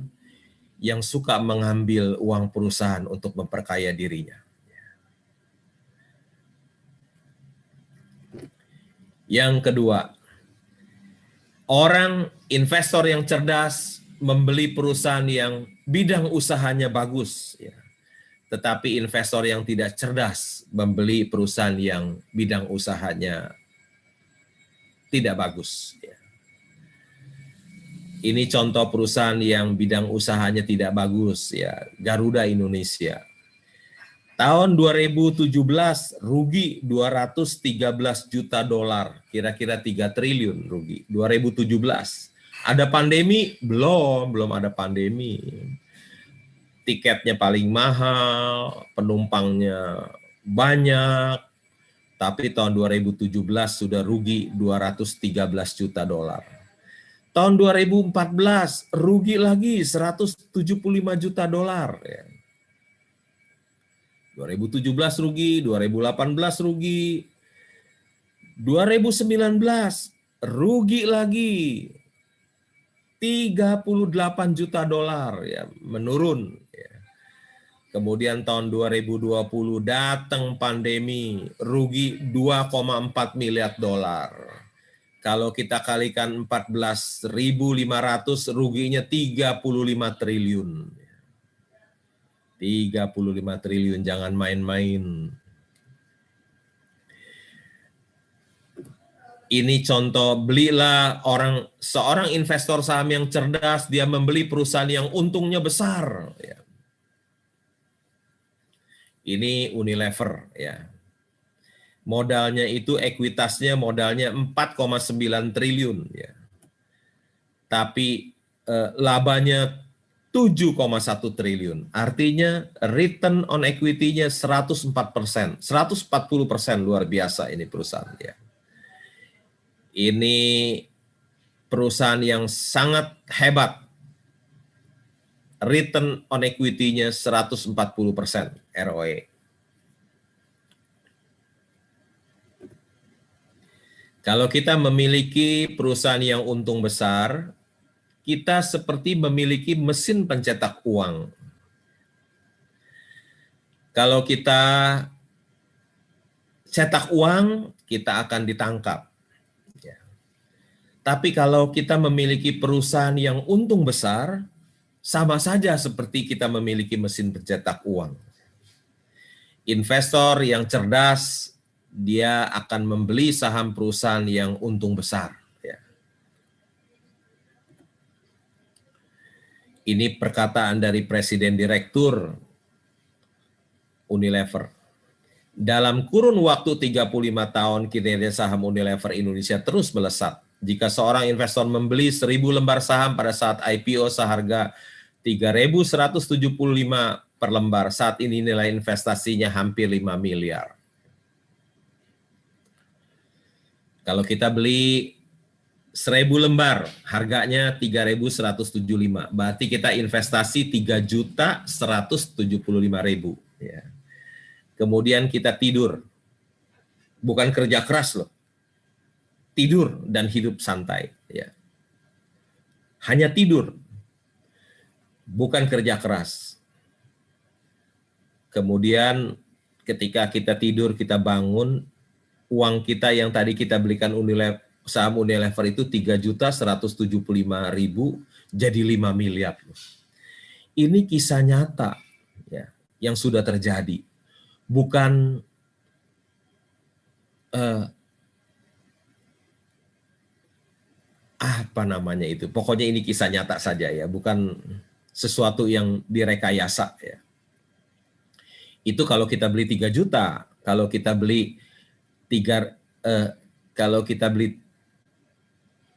yang suka mengambil uang perusahaan untuk memperkaya dirinya. Yang kedua, orang investor yang cerdas membeli perusahaan yang bidang usahanya bagus, tetapi investor yang tidak cerdas membeli perusahaan yang bidang usahanya tidak bagus. Ini contoh perusahaan yang bidang usahanya tidak bagus, ya, Garuda Indonesia. Tahun 2017 rugi 213 juta dolar, kira-kira 3 triliun rugi. 2017. Ada pandemi? Belum ada pandemi. Tiketnya paling mahal, penumpangnya banyak, tapi tahun 2017 sudah rugi 213 juta dolar. Tahun 2014 rugi lagi 175 juta dolar. 2017 rugi, 2018 rugi, 2019 rugi lagi 38 juta dolar, ya, menurun. Kemudian tahun 2020 datang pandemi, rugi 2,4 miliar dolar. Kalau kita kalikan 14.500, ruginya 35 triliun. 35 triliun, jangan main-main. Ini contoh, belilah seorang investor saham yang cerdas, dia membeli perusahaan yang untungnya besar. Ini Unilever, ya. Modalnya itu ekuitasnya modalnya 4,9 triliun, ya. Tapi labanya 7,1 triliun. Artinya return on equity-nya 104%, 140%, luar biasa ini perusahaan, ya. Ini perusahaan yang sangat hebat. Return on equity-nya 140% ROE. Kalau kita memiliki perusahaan yang untung besar, kita seperti memiliki mesin pencetak uang. Kalau kita cetak uang, kita akan ditangkap. Tapi kalau kita memiliki perusahaan yang untung besar, sama saja seperti kita memiliki mesin pencetak uang. Investor yang cerdas, dia akan membeli saham perusahaan yang untung besar. Ini perkataan dari Presiden Direktur Unilever. Dalam kurun waktu 35 tahun, kinerja saham Unilever Indonesia terus melesat. Jika seorang investor membeli 1.000 lembar saham pada saat IPO seharga 3.175 per lembar, saat ini nilai investasinya hampir 5 miliar. Kalau kita beli 1.000 lembar, harganya 3.175, berarti kita investasi 3.175.000. Ya. Kemudian kita tidur, bukan kerja keras loh, tidur dan hidup santai. Ya. Hanya tidur, bukan kerja keras. Kemudian ketika kita tidur, kita bangun, uang kita yang tadi kita belikan saham Unilever itu 3.175.000 jadi 5 miliar. Ini kisah nyata, ya, yang sudah terjadi. Bukan apa namanya itu. Pokoknya ini kisah nyata saja, ya, bukan sesuatu yang direkayasa, ya. Itu kalau kita beli 3 juta, kalau kita beli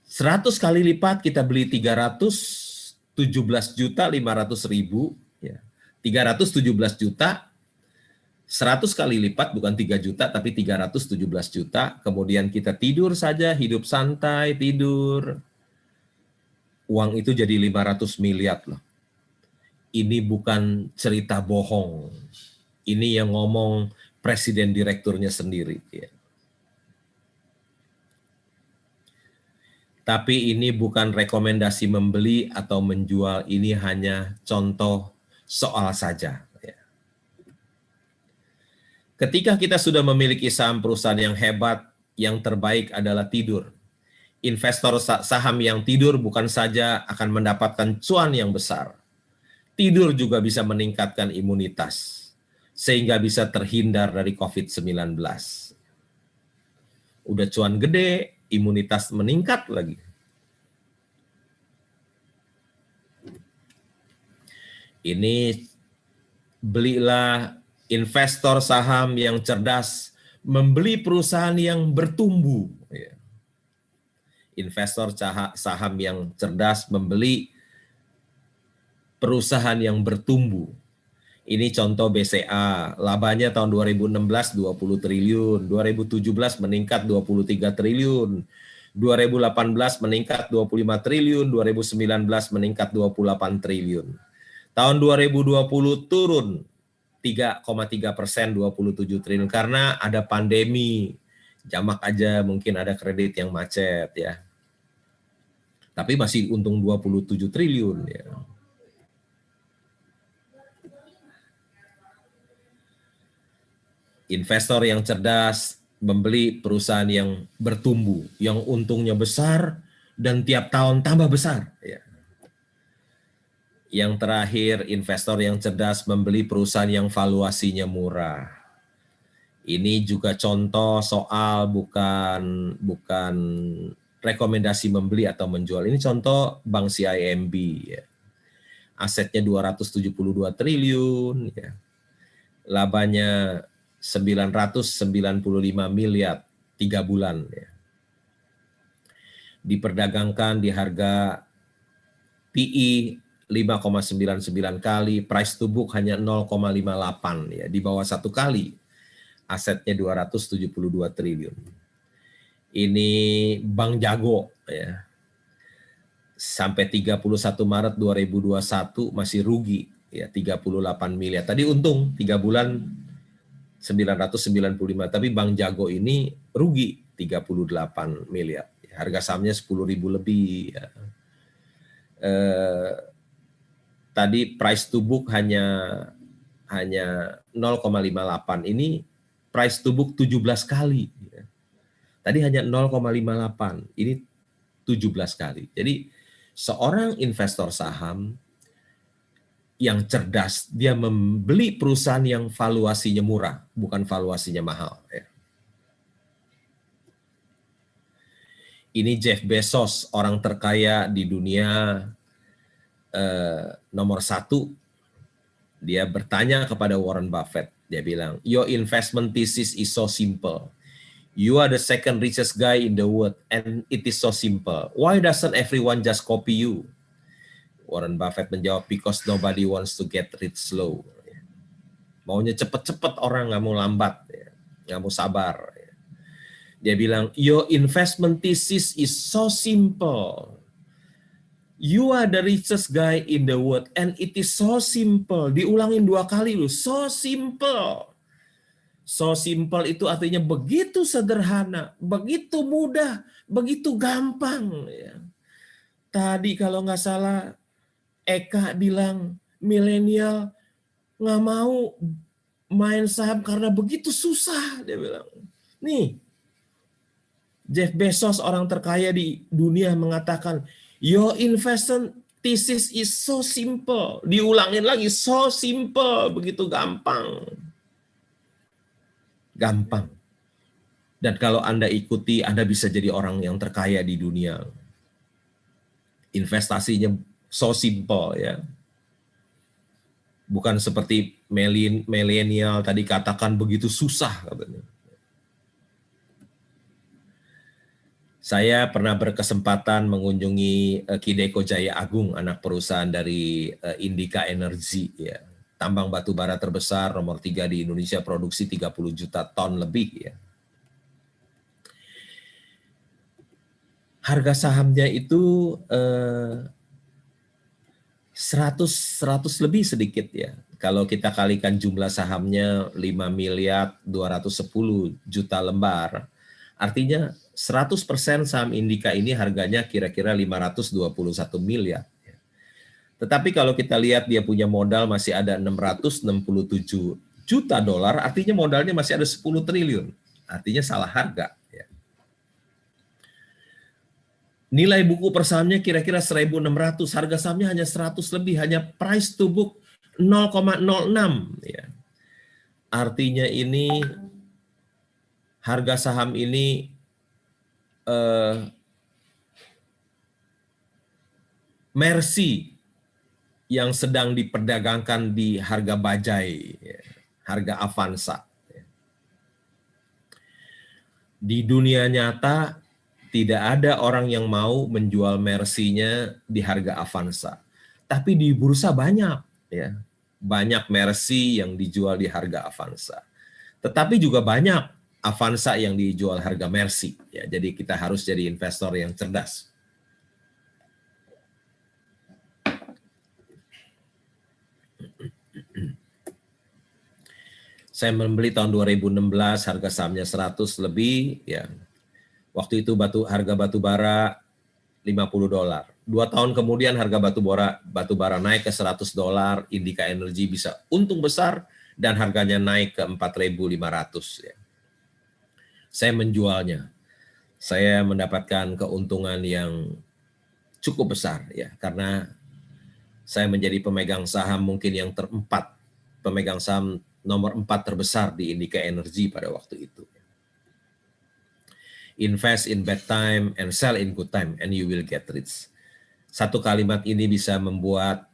100 kali lipat, kita beli 317.500.000, ya. 317 juta, 100 kali lipat, bukan 3 juta, tapi 317 juta. Kemudian kita tidur saja, hidup santai, tidur. Uang itu jadi 500 miliar loh. Ini bukan cerita bohong. Ini yang ngomong presiden direkturnya sendiri, ya. Tapi ini bukan rekomendasi membeli atau menjual, ini hanya contoh soal saja. Ketika kita sudah memiliki saham perusahaan yang hebat, yang terbaik adalah tidur. Investor saham yang tidur bukan saja akan mendapatkan cuan yang besar, tidur juga bisa meningkatkan imunitas, sehingga bisa terhindar dari COVID-19. Udah cuan gede, imunitas meningkat lagi. Ini belilah investor saham yang cerdas, membeli perusahaan yang bertumbuh. Investor saham yang cerdas membeli perusahaan yang bertumbuh. Ini contoh BCA, labanya tahun 2016 20 triliun, 2017 meningkat 23 triliun, 2018 meningkat 25 triliun, 2019 meningkat 28 triliun. Tahun 2020 turun 3,3%, 27 triliun karena ada pandemi. Jamak aja mungkin ada kredit yang macet ya. Tapi masih untung 27 triliun ya. Investor yang cerdas membeli perusahaan yang bertumbuh, yang untungnya besar dan tiap tahun tambah besar. Ya. Yang terakhir, investor yang cerdas membeli perusahaan yang valuasinya murah. Ini juga contoh soal bukan rekomendasi membeli atau menjual. Ini contoh Bank CIMB. Ya. Asetnya 272 triliun, ya. Labanya 995 miliar 3 bulan. Ya. Diperdagangkan di harga PE 5,99 kali, price to book hanya 0,58 ya, di bawah 1 kali. Asetnya 272 triliun. Ini Bank Jago ya. Sampai 31 Maret 2021 masih rugi ya 38 miliar. Tadi untung 3 bulan 995, tapi Bank Jago ini rugi 38 miliar. Harga sahamnya 10.000 lebih. Ya. Tadi price to book hanya 0,58. Ini price to book 17 kali. Ya. Tadi hanya 0,58. Ini 17 kali. Jadi seorang investor saham yang cerdas, dia membeli perusahaan yang valuasinya murah, bukan valuasinya mahal. Ya. Ini Jeff Bezos, orang terkaya di dunia nomor 1. Dia bertanya kepada Warren Buffett, dia bilang, your investment thesis is so simple. You are the second richest guy in the world and it is so simple. Why doesn't everyone just copy you? Warren Buffett menjawab, because nobody wants to get rich slow. Maunya cepet-cepet orang, nggak mau lambat, nggak mau sabar. Dia bilang, your investment thesis is so simple. You are the richest guy in the world and it is so simple. Diulangin 2 kali loh, so simple. So simple itu artinya begitu sederhana, begitu mudah, begitu gampang. Tadi kalau nggak salah, Eka bilang milenial nggak mau main saham karena begitu susah, dia bilang. Nih, Jeff Bezos, orang terkaya di dunia, mengatakan, your investment thesis is so simple. Diulangin lagi, so simple, begitu gampang. Gampang. Dan kalau Anda ikuti, Anda bisa jadi orang yang terkaya di dunia. Investasinya so simple ya. Bukan seperti milenial tadi katakan begitu susah katanya. Saya pernah berkesempatan mengunjungi Kideko Jaya Agung, anak perusahaan dari Indika Energy ya. Tambang batu bara terbesar nomor 3 di Indonesia, produksi 30 juta ton lebih ya. Harga sahamnya itu 100 lebih sedikit ya. Kalau kita kalikan jumlah sahamnya 5 miliar 210 juta lembar, artinya 100% saham Indika ini harganya kira-kira 521 miliar. Tetapi kalau kita lihat dia punya modal masih ada 667 juta dolar, artinya modalnya masih ada 10 triliun. Artinya salah harga. Nilai buku per sahamnya kira-kira 1.600, harga sahamnya hanya 100 lebih, hanya price to book 0,06. Ya. Artinya ini harga saham ini Mercy yang sedang diperdagangkan di harga bajai, harga Avanza. Di dunia nyata tidak ada orang yang mau menjual Mercy-nya di harga Avanza. Tapi di bursa banyak, ya. Banyak Mercy yang dijual di harga Avanza. Tetapi juga banyak Avanza yang dijual harga Mercy, ya. Jadi kita harus jadi investor yang cerdas. Saya membeli tahun 2016 harga sahamnya 100 lebih, ya. Waktu itu harga batu bara $50. 2 tahun kemudian harga batu bara naik ke $100, Indica Energy bisa untung besar dan harganya naik ke 4.500, ya. Saya menjualnya. Saya mendapatkan keuntungan yang cukup besar, ya, karena saya menjadi pemegang saham mungkin yang pemegang saham nomor 4 terbesar di Indica Energy pada waktu itu. Invest in bad time and sell in good time and you will get rich. Satu kalimat ini bisa membuat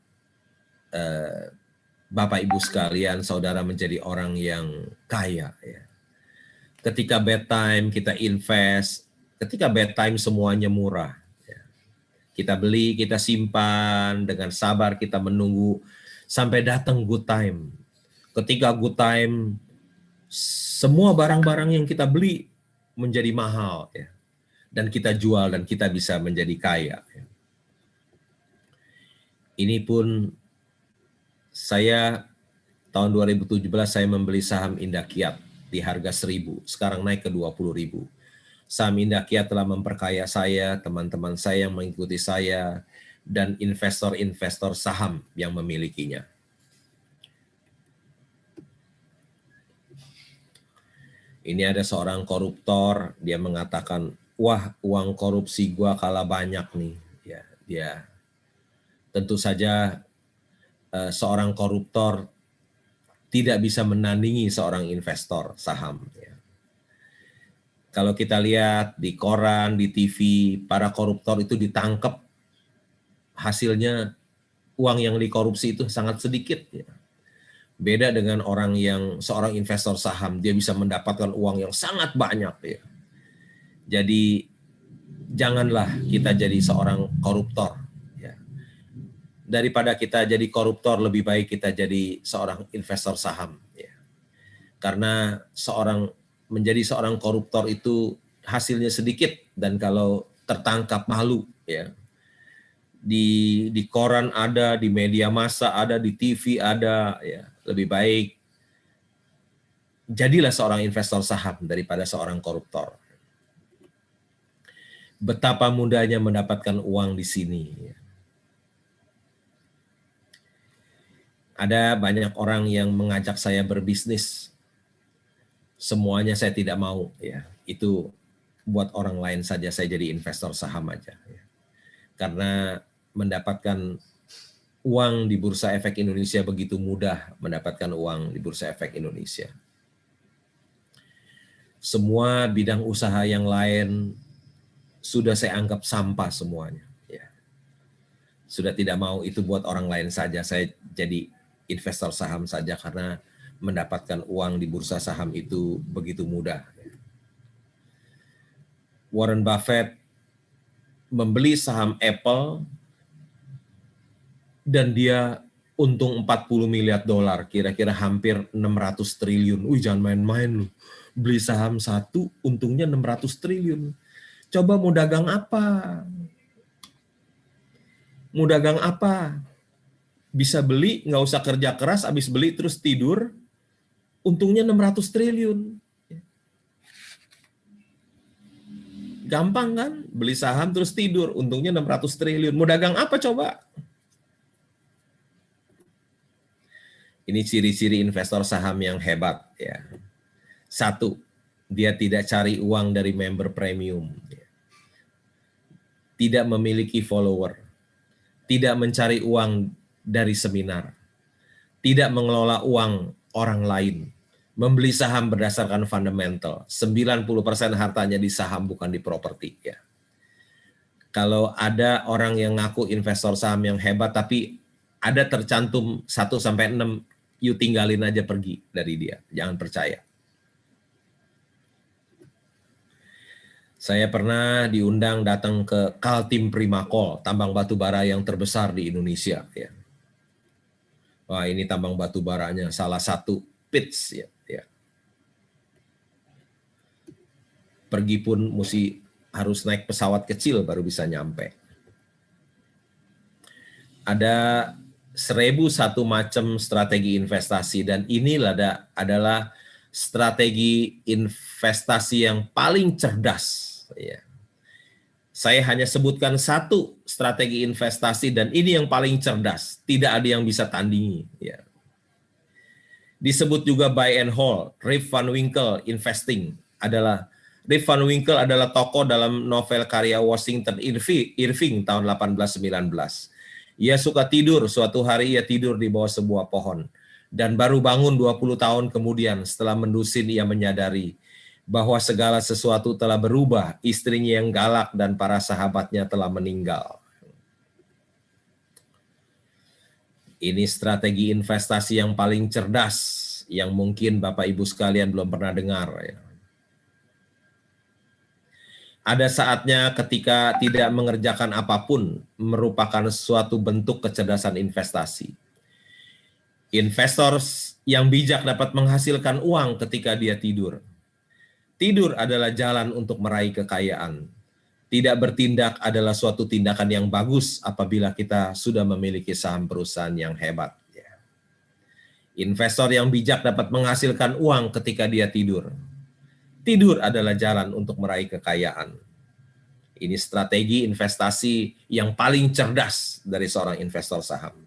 Bapak Ibu sekalian, saudara menjadi orang yang kaya, ya. Ketika bad time kita invest, ketika bad time semuanya murah, ya. Kita beli, kita simpan dengan sabar, kita menunggu sampai datang good time. Ketika good time, semua barang-barang yang kita beli menjadi mahal, ya. Dan kita jual dan kita bisa menjadi kaya, ya. Ini pun saya tahun 2017 saya membeli saham Indakiat di harga 1.000, sekarang naik ke 20.000. Saham Indakiat telah memperkaya saya, teman-teman saya yang mengikuti saya, dan investor-investor saham yang memilikinya. Ini ada seorang koruptor, dia mengatakan, wah, uang korupsi gua kalah banyak nih. Ya, dia tentu saja seorang koruptor tidak bisa menandingi seorang investor saham. Ya. Kalau kita lihat di koran, di TV, para koruptor itu ditangkap, hasilnya uang yang dikorupsi itu sangat sedikit. Ya. Beda dengan seorang investor saham, dia bisa mendapatkan uang yang sangat banyak, ya. Jadi janganlah kita jadi seorang koruptor, ya. Daripada kita jadi koruptor, lebih baik kita jadi seorang investor saham, ya. Karena menjadi seorang koruptor itu hasilnya sedikit, dan kalau tertangkap malu, ya. Di koran ada, di media massa ada, di TV ada, ya. Lebih baik jadilah seorang investor saham daripada seorang koruptor. Betapa mudahnya mendapatkan uang di sini. Ada banyak orang yang mengajak saya berbisnis. Semuanya saya tidak mau, ya. Itu buat orang lain saja, saya jadi investor saham aja, ya. Karena mendapatkan uang di Bursa Efek Indonesia begitu mudah, mendapatkan uang di Bursa Efek Indonesia. Semua bidang usaha yang lain sudah saya anggap sampah semuanya, ya. Sudah tidak mau, itu buat orang lain saja, saya jadi investor saham saja karena mendapatkan uang di bursa saham itu begitu mudah. Warren Buffett membeli saham Apple dan dia untung $40 miliar, kira-kira hampir 600 triliun. Wih, jangan main-main lu. Beli saham satu, untungnya 600 triliun. Coba mau dagang apa? Mau dagang apa? Bisa beli, nggak usah kerja keras, habis beli terus tidur, untungnya 600 triliun. Gampang kan? Beli saham terus tidur, untungnya 600 triliun. Mau dagang apa coba? Ini ciri-ciri investor saham yang hebat, ya. 1, dia tidak cari uang dari member premium. Tidak memiliki follower. Tidak mencari uang dari seminar. Tidak mengelola uang orang lain. membeli saham berdasarkan fundamental. 90% hartanya di saham bukan di properti ya. Kalau ada orang yang ngaku investor saham yang hebat tapi ada tercantum 1 sampai 6, you tinggalin aja, pergi dari dia. Jangan percaya. Saya pernah diundang datang ke Kaltim Primakol, tambang batu bara yang terbesar di Indonesia ya. Wah, ini tambang batu baranya salah satu pits ya. Pergi pun harus naik pesawat kecil baru bisa nyampe. Ada 1001 macam strategi investasi dan inilah adalah strategi investasi yang paling cerdas. Ya. Saya hanya sebutkan satu strategi investasi dan ini yang paling cerdas. Tidak ada yang bisa tandingi. Ya. Disebut juga buy and hold. Rip Van Winkle Investing Rip Van Winkle adalah tokoh dalam novel karya Washington Irving tahun 1819. Ia suka tidur, suatu hari ia tidur di bawah sebuah pohon. Dan baru bangun 20 tahun kemudian setelah mendusin ia menyadari bahwa segala sesuatu telah berubah, istrinya yang galak dan para sahabatnya telah meninggal. Ini strategi investasi yang paling cerdas yang mungkin Bapak Ibu sekalian belum pernah dengar ya. Ada saatnya ketika tidak mengerjakan apapun merupakan suatu bentuk kecerdasan investasi. Investor yang bijak dapat menghasilkan uang ketika dia tidur. Tidur adalah jalan untuk meraih kekayaan. Tidak bertindak adalah suatu tindakan yang bagus apabila kita sudah memiliki saham perusahaan yang hebat. Investor yang bijak dapat menghasilkan uang ketika dia tidur. Tidur adalah jalan untuk meraih kekayaan. Ini strategi investasi yang paling cerdas dari seorang investor saham.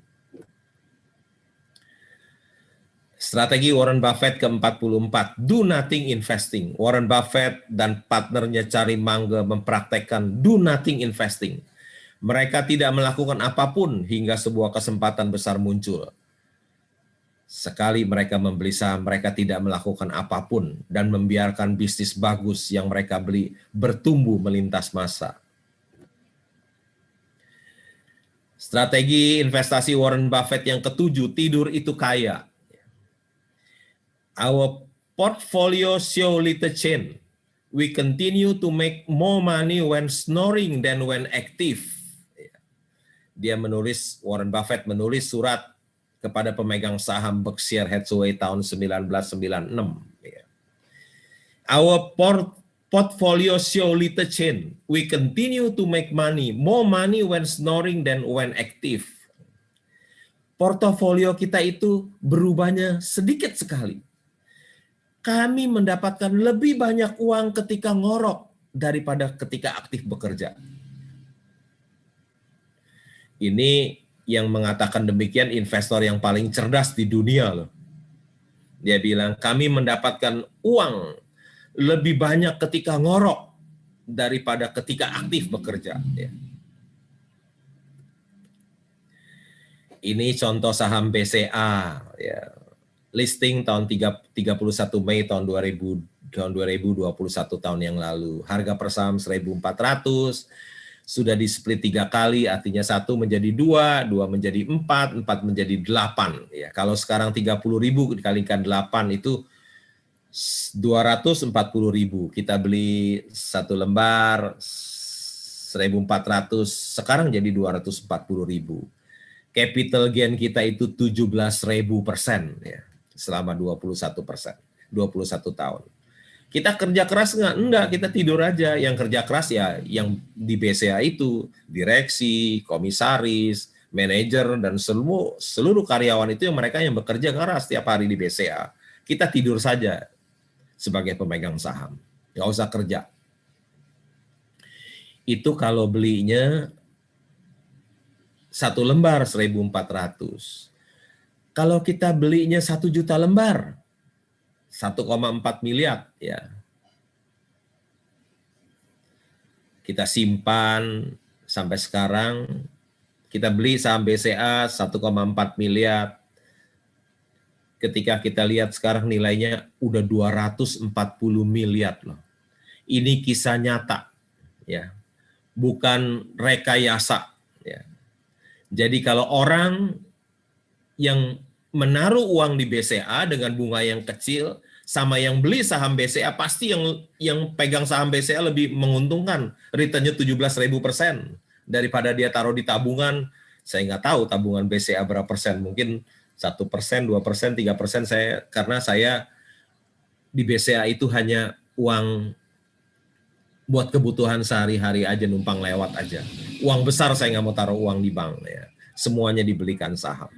Strategi Warren Buffett ke-44, do nothing investing. Warren Buffett dan partnernya Charlie Munger mempraktekkan do nothing investing. Mereka tidak melakukan apapun hingga sebuah kesempatan besar muncul. Sekali mereka membeli saham, mereka tidak melakukan apapun dan membiarkan bisnis bagus yang mereka beli bertumbuh melintas masa. Strategi investasi Warren Buffett yang ketujuh, tidur itu kaya. Our portfolio show little change. We continue to make more money when snoring than when active. Warren Buffett menulis surat kepada pemegang saham Berkshire Hathaway tahun 1996. Our portfolio show little change. We continue to make money, more money when snoring than when active. Portofolio kita itu berubahnya sedikit sekali. Kami mendapatkan lebih banyak uang ketika ngorok daripada ketika aktif bekerja. Ini yang mengatakan demikian investor yang paling cerdas di dunia loh. Dia bilang, kami mendapatkan uang lebih banyak ketika ngorok daripada ketika aktif bekerja. Ya. Ini contoh saham BCA. Ya. Listing tahun 31 Mei tahun 2021 tahun yang lalu. Harga per saham 1.400. Sudah di-split 3 kali, artinya 1 menjadi 2, 2 menjadi 4, 4 menjadi 8. Ya, kalau sekarang 30.000 dikalikan 8 itu 240.000. Kita beli 1 lembar 1.400, sekarang jadi 240.000. Capital gain kita itu 17.000% ya, selama 21%, 21 tahun. Kita kerja keras nggak? Enggak, kita tidur aja. Yang kerja keras ya yang di BCA itu, direksi, komisaris, manajer, dan seluruh karyawan itu yang mereka yang bekerja keras setiap hari di BCA. Kita tidur saja sebagai pemegang saham. Nggak usah kerja. Itu kalau belinya 1 lembar 1.400. Kalau kita belinya 1 juta lembar, 1,4 miliar ya. Kita simpan sampai sekarang, kita beli saham BCA 1,4 miliar. ketika kita lihat sekarang nilainya udah 240 miliar loh. Ini kisah nyata, ya, bukan rekayasa. Ya. Jadi kalau orang yang menaruh uang di BCA dengan bunga yang kecil sama yang beli saham BCA, pasti yang pegang saham BCA lebih menguntungkan, returnnya 17.000% daripada dia taruh di tabungan. Saya nggak tahu tabungan BCA berapa persen, mungkin 1%, 2%, 3%. Karena saya di BCA itu hanya uang buat kebutuhan sehari-hari aja, numpang lewat aja. Uang besar saya nggak mau taruh uang di bank, ya. Semuanya dibelikan saham.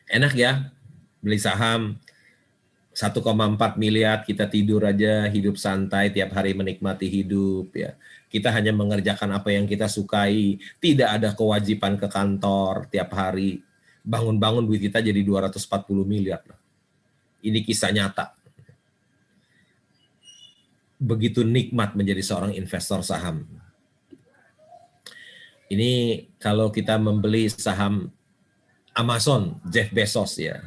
Enak ya, beli saham 1,4 miliar, kita tidur aja, hidup santai, tiap hari menikmati hidup, ya. Kita hanya mengerjakan apa yang kita sukai, tidak ada kewajiban ke kantor tiap hari. Bangun-bangun duit kita jadi 240 miliar. Ini kisah nyata. Begitu nikmat menjadi seorang investor saham. Ini kalau kita membeli saham Amazon, Jeff Bezos, ya,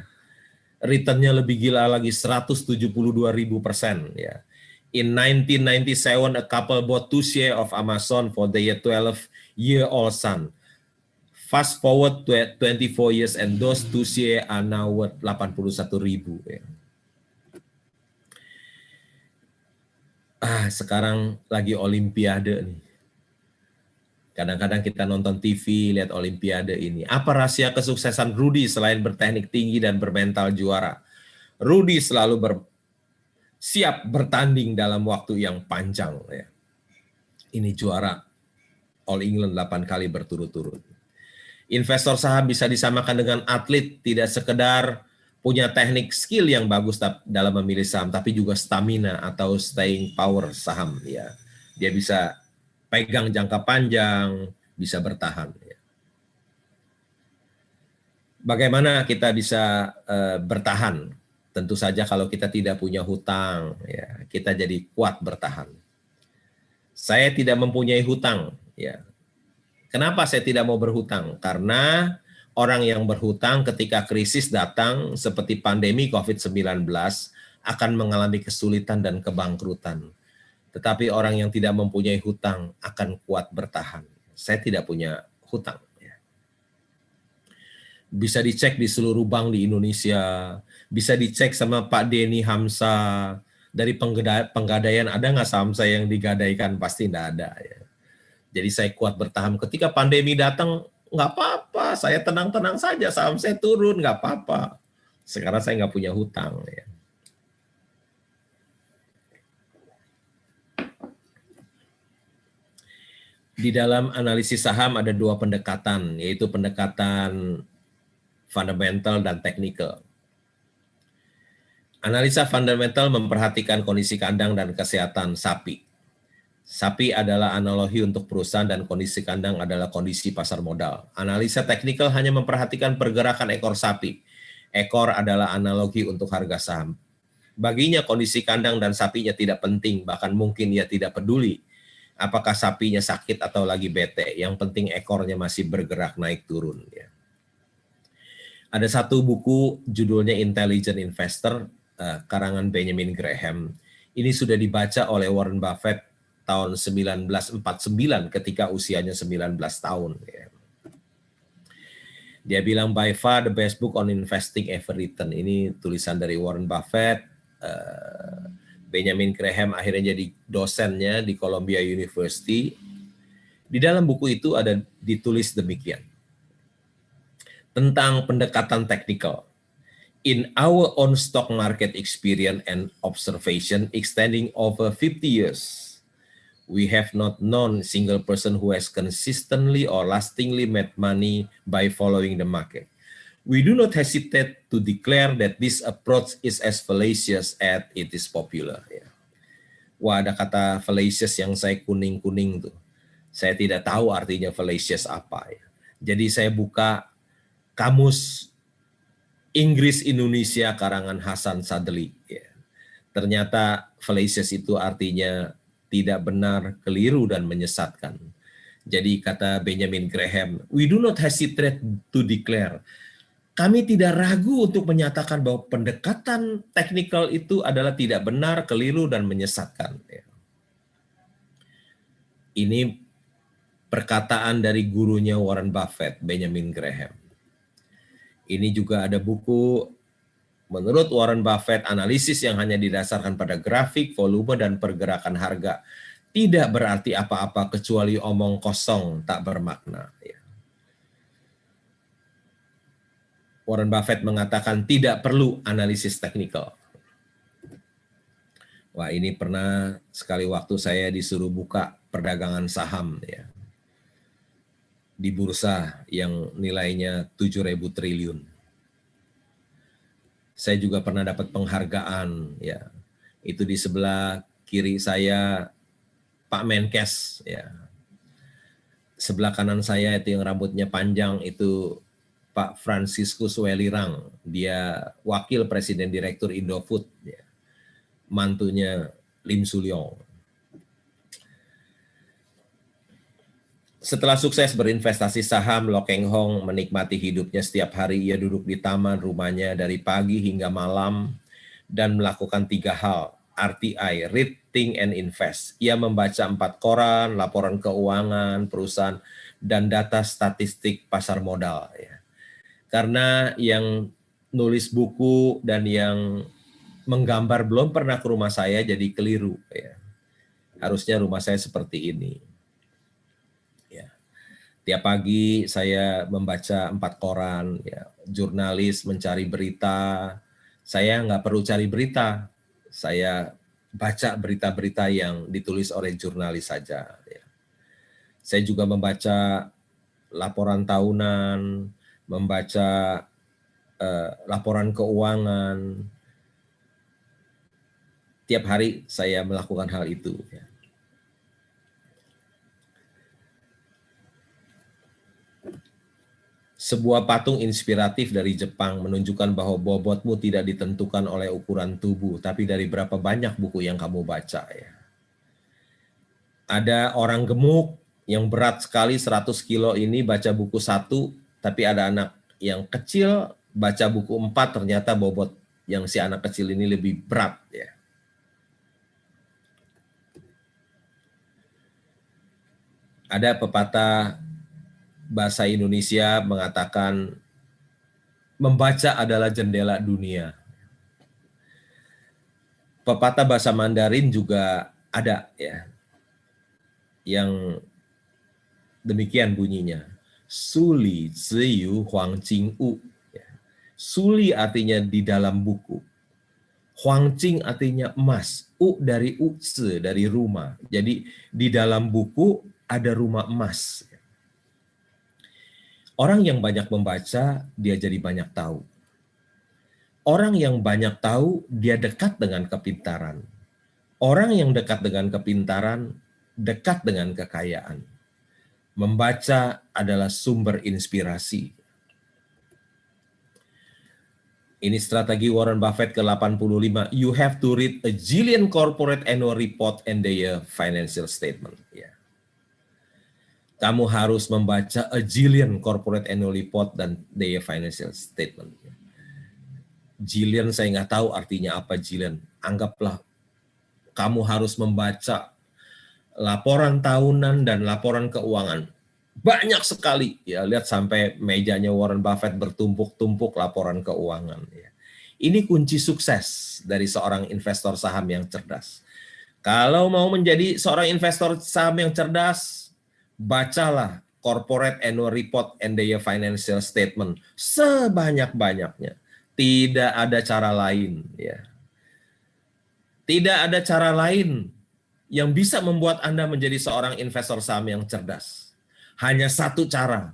returnnya lebih gila lagi, 172.000%, ya. In 1997, a couple bought 2 shares of Amazon for their 12-year-old son. Fast forward to 24 years and those 2 shares are now worth 81.000. Ya. Sekarang lagi Olimpiade nih. Kadang-kadang kita nonton TV, lihat Olimpiade ini. Apa rahasia kesuksesan Rudy selain berteknik tinggi dan bermental juara? Rudy selalu siap bertanding dalam waktu yang panjang. Ya. Ini juara All England 8 kali berturut-turut. Investor saham bisa disamakan dengan atlet, tidak sekedar punya teknik skill yang bagus dalam memilih saham, tapi juga stamina atau staying power saham. Ya. Dia bisa pegang jangka panjang, bisa bertahan. Bagaimana kita bisa bertahan? Tentu saja kalau kita tidak punya hutang, ya, kita jadi kuat bertahan. Saya tidak mempunyai hutang. Ya. Kenapa saya tidak mau berhutang? Karena orang yang berhutang ketika krisis datang seperti pandemi COVID-19 akan mengalami kesulitan dan kebangkrutan. Tetapi orang yang tidak mempunyai hutang akan kuat bertahan. Saya tidak punya hutang. Bisa dicek di seluruh bank di Indonesia. Bisa dicek sama Pak Denny Hamsa. Dari penggadaian, ada nggak saham saya yang digadaikan? Pasti nggak ada. Ya. Jadi saya kuat bertahan. Ketika pandemi datang, nggak apa-apa. Saya tenang-tenang saja. Saham saya turun, nggak apa-apa. Sekarang saya nggak punya hutang. Ya. Di dalam analisis saham ada 2 pendekatan, yaitu pendekatan fundamental dan teknikal. Analisa fundamental memperhatikan kondisi kandang dan kesehatan sapi. Sapi adalah analogi untuk perusahaan dan kondisi kandang adalah kondisi pasar modal. Analisa teknikal hanya memperhatikan pergerakan ekor sapi. Ekor adalah analogi untuk harga saham. Baginya kondisi kandang dan sapinya tidak penting, bahkan mungkin ia tidak peduli apakah sapinya sakit atau lagi bete. Yang penting ekornya masih bergerak naik turun. Ya. Ada satu buku judulnya Intelligent Investor, karangan Benjamin Graham. Ini sudah dibaca oleh Warren Buffett tahun 1949 ketika usianya 19 tahun. Ya. Dia bilang by far the best book on investing ever written. Ini tulisan dari Warren Buffett. Benjamin Graham akhirnya jadi dosennya di Columbia University. Di dalam buku itu ada ditulis demikian. Tentang pendekatan teknikal. In our own stock market experience and observation extending over 50 years, we have not known a single person who has consistently or lastingly made money by following the market. We do not hesitate to declare that this approach is as fallacious as it is popular. Ya. Wah, ada kata fallacious yang saya kuning-kuning tuh. Saya tidak tahu artinya fallacious apa. Ya. Jadi saya buka kamus Inggris Indonesia karangan Hasan Sadli. Ya. Ternyata fallacious itu artinya tidak benar, keliru, dan menyesatkan. Jadi kata Benjamin Graham, we do not hesitate to declare. kami tidak ragu untuk menyatakan bahwa pendekatan teknikal itu adalah tidak benar, keliru, dan menyesatkan. Ini perkataan dari gurunya Warren Buffett, Benjamin Graham. Ini juga ada buku, menurut Warren Buffett, analisis yang hanya didasarkan pada grafik, volume, dan pergerakan harga tidak berarti apa-apa kecuali omong kosong tak bermakna. Warren Buffett mengatakan tidak perlu analisis teknikal. Wah, ini pernah sekali waktu saya disuruh buka perdagangan saham ya, di bursa yang nilainya 7.000 triliun. Saya juga pernah dapat penghargaan ya. Itu di sebelah kiri saya Pak Menkes ya. Sebelah kanan saya itu yang rambutnya panjang itu Pak Franciscus Welirang, dia wakil presiden direktur Indofood, ya. Mantunya Lim Sulyong. Setelah sukses berinvestasi saham, Lo Keng Hong menikmati hidupnya setiap hari. Ia duduk di taman rumahnya dari pagi hingga malam dan melakukan 3 hal. RTI, Read, Think, and Invest. Ia membaca 4 koran, laporan keuangan, perusahaan, dan data statistik pasar modal. Ya. Karena yang nulis buku dan yang menggambar belum pernah ke rumah saya, jadi keliru. Ya. Harusnya rumah saya seperti ini. Ya. Tiap pagi saya membaca 4 koran, ya. Jurnalis mencari berita. Saya nggak perlu cari berita, saya baca berita-berita yang ditulis oleh jurnalis saja. Ya. Saya juga membaca laporan tahunan, membaca laporan keuangan. Tiap hari saya melakukan hal itu. Ya. Sebuah patung inspiratif dari Jepang menunjukkan bahwa bobotmu tidak ditentukan oleh ukuran tubuh, tapi dari berapa banyak buku yang kamu baca. Ya. Ada orang gemuk yang berat sekali 100 kilo ini baca buku 1, tapi ada anak yang kecil baca buku 4, ternyata bobot yang si anak kecil ini lebih berat. Ya. Ada pepatah bahasa Indonesia mengatakan membaca adalah jendela dunia. Pepatah bahasa Mandarin juga ada ya, yang demikian bunyinya. Suli ziyu huang jing u. Suli artinya di dalam buku. Huang jing artinya emas. U dari uzi, dari rumah. Jadi di dalam buku ada rumah emas. Orang yang banyak membaca, dia jadi banyak tahu. Orang yang banyak tahu, dia dekat dengan kepintaran. Orang yang dekat dengan kepintaran, dekat dengan kekayaan. Membaca adalah sumber inspirasi. Ini strategi Warren Buffett ke-85. You have to read a zillion corporate annual report and their financial statement. Ya. Kamu harus membaca a zillion corporate annual report dan their financial statement. Zillion saya nggak tahu artinya apa zillion. Anggaplah kamu harus membaca laporan tahunan dan laporan keuangan. Banyak sekali. Ya, lihat sampai mejanya Warren Buffett bertumpuk-tumpuk laporan keuangan. Ya. Ini kunci sukses dari seorang investor saham yang cerdas. Kalau mau menjadi seorang investor saham yang cerdas, bacalah corporate annual report and their financial statement sebanyak-banyaknya. Tidak ada cara lain. Ya. Tidak ada cara lain yang bisa membuat Anda menjadi seorang investor saham yang cerdas. Hanya satu cara,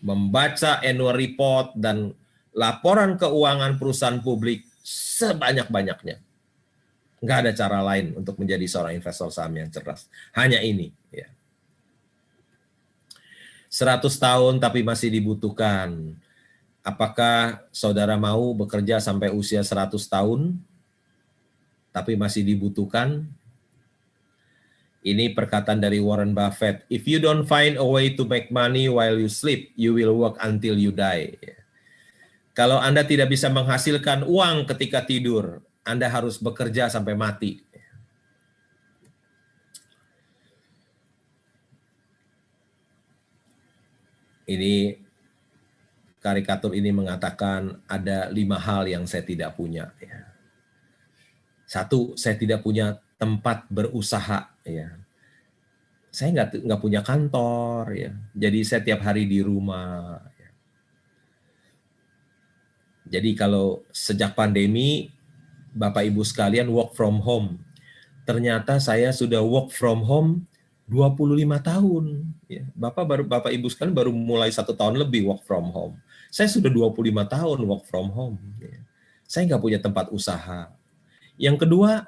membaca annual report dan laporan keuangan perusahaan publik sebanyak-banyaknya. Nggak ada cara lain untuk menjadi seorang investor saham yang cerdas. Hanya ini. Ya. 100 tahun tapi masih dibutuhkan. Apakah saudara mau bekerja sampai usia 100 tahun tapi masih dibutuhkan? Ini perkataan dari Warren Buffett. If you don't find a way to make money while you sleep, you will work until you die. Kalau Anda tidak bisa menghasilkan uang ketika tidur, Anda harus bekerja sampai mati. Ini karikatur ini mengatakan ada 5 hal yang saya tidak punya. Satu, saya tidak punya tempat berusaha. Saya nggak punya kantor. Jadi saya tiap hari di rumah. Jadi kalau sejak pandemi, Bapak Ibu sekalian work from home. Ternyata saya sudah work from home 25 tahun. Bapak Ibu sekalian baru mulai 1 tahun lebih work from home. Saya sudah 25 tahun work from home. Saya nggak punya tempat usaha. Yang kedua,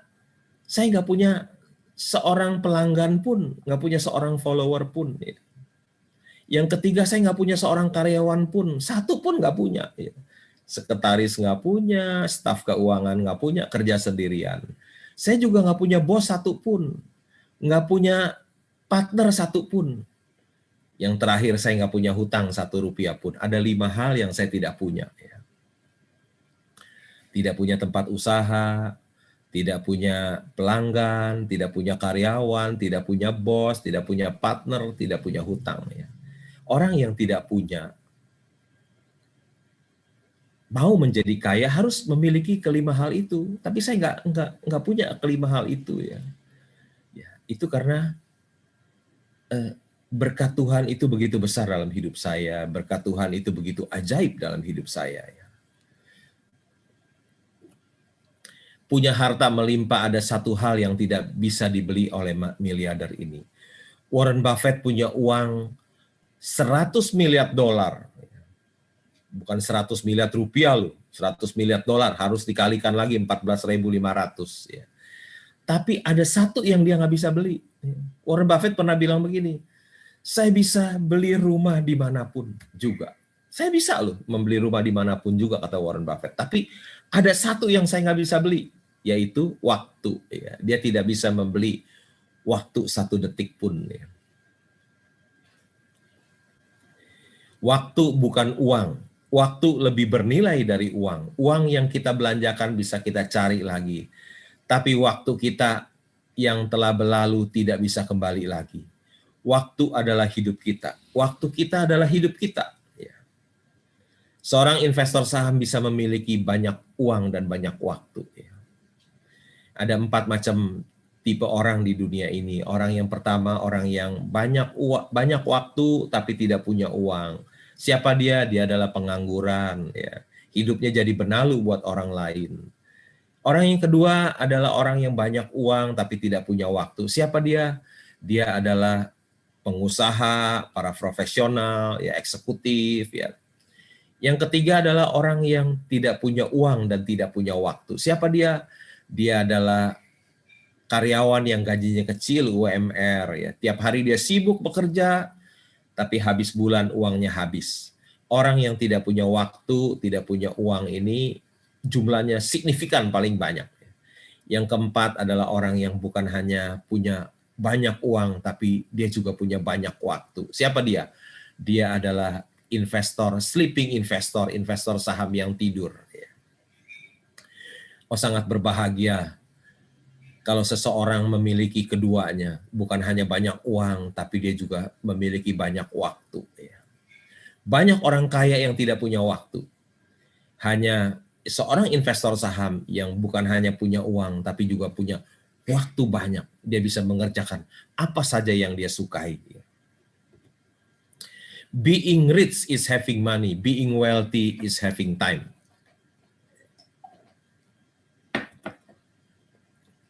saya nggak punya seorang pelanggan pun, nggak punya seorang follower pun. Yang ketiga, saya nggak punya seorang karyawan pun, satu pun nggak punya. Sekretaris nggak punya, staf keuangan nggak punya, kerja sendirian. Saya juga nggak punya bos satupun, nggak punya partner satupun. Yang terakhir, saya nggak punya hutang 1 rupiah pun. Ada 5 hal yang saya tidak punya. Tidak punya tempat usaha, tidak punya pelanggan, tidak punya karyawan, tidak punya bos, tidak punya partner, tidak punya hutang. Orang yang tidak punya mau menjadi kaya harus memiliki kelima hal itu, tapi saya nggak punya kelima hal itu. Itu karena berkat Tuhan itu begitu besar dalam hidup saya, berkat Tuhan itu begitu ajaib dalam hidup saya. Punya harta melimpah ada satu hal yang tidak bisa dibeli oleh miliarder ini. Warren Buffett punya uang 100 miliar dolar. Bukan 100 miliar rupiah loh, 100 miliar dolar harus dikalikan lagi 14.500. Tapi ada satu yang dia nggak bisa beli. Warren Buffett pernah bilang begini, saya bisa beli rumah dimanapun juga. Saya bisa loh membeli rumah dimanapun juga, kata Warren Buffett. Tapi ada satu yang saya nggak bisa beli, yaitu waktu. Dia tidak bisa membeli waktu 1 detik pun. Waktu bukan uang. Waktu lebih bernilai dari uang. Uang yang kita belanjakan bisa kita cari lagi. Tapi waktu kita yang telah berlalu tidak bisa kembali lagi. Waktu adalah hidup kita. Waktu kita adalah hidup kita. Seorang investor saham bisa memiliki banyak uang dan banyak waktu. Ada 4 macam tipe orang di dunia ini. Orang yang pertama, orang yang banyak waktu tapi tidak punya uang. Siapa dia? Dia adalah pengangguran. Hidupnya jadi benalu buat orang lain. Orang yang kedua adalah orang yang banyak uang tapi tidak punya waktu. Siapa dia? Dia adalah pengusaha, para profesional, eksekutif. Yang ketiga adalah orang yang tidak punya uang dan tidak punya waktu. Siapa dia? Dia adalah karyawan yang gajinya kecil, UMR. Tiap hari dia sibuk bekerja, tapi habis bulan uangnya habis. Orang yang tidak punya waktu, tidak punya uang ini jumlahnya signifikan paling banyak. Yang keempat adalah orang yang bukan hanya punya banyak uang, tapi dia juga punya banyak waktu. Siapa dia? Dia adalah investor, sleeping investor, investor saham yang tidur. Sangat berbahagia kalau seseorang memiliki keduanya, bukan hanya banyak uang, tapi dia juga memiliki banyak waktu. Banyak orang kaya yang tidak punya waktu. Hanya seorang investor saham yang bukan hanya punya uang, tapi juga punya waktu banyak. Dia bisa mengerjakan apa saja yang dia sukai. Being rich is having money, being wealthy is having time.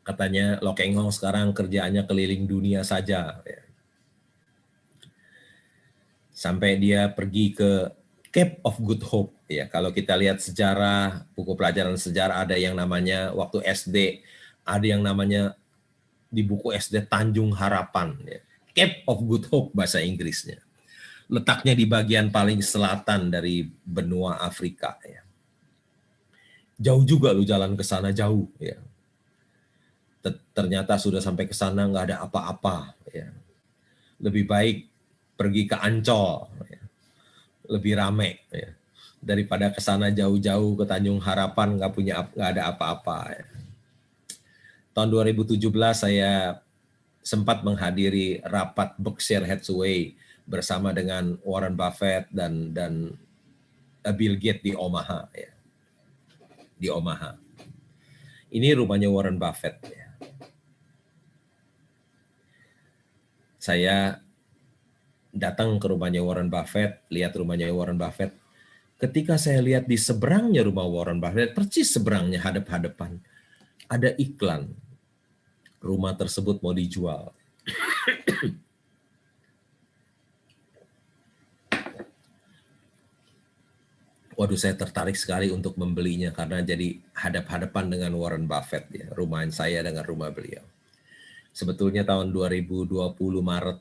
Katanya Lo Keng Hong sekarang kerjaannya keliling dunia saja. Sampai dia pergi ke Cape of Good Hope. Kalau kita lihat sejarah, buku pelajaran sejarah ada yang namanya waktu SD, ada yang namanya di buku SD Tanjung Harapan. Cape of Good Hope bahasa Inggrisnya. Letaknya di bagian paling selatan dari benua Afrika. Jauh juga lu jalan ke sana, jauh. Ternyata sudah sampai ke sana nggak ada apa-apa. Lebih baik pergi ke Ancol, lebih ramai. daripada ke sana jauh-jauh ke Tanjung Harapan nggak ada apa-apa. Tahun 2017 saya sempat menghadiri rapat Berkshire Hathaway bersama dengan Warren Buffett dan Bill Gates di Omaha, ya. Di Omaha. Ini rumahnya Warren Buffett. Ya. Saya datang ke rumahnya Warren Buffett, lihat rumahnya Warren Buffett. Ketika saya lihat di seberangnya rumah Warren Buffett, persis seberangnya hadap-hadapan, ada iklan. Rumah tersebut mau dijual. Waduh, saya tertarik sekali untuk membelinya karena jadi hadap-hadapan dengan Warren Buffett, ya, rumah saya dengan rumah beliau. Sebetulnya tahun 2020 Maret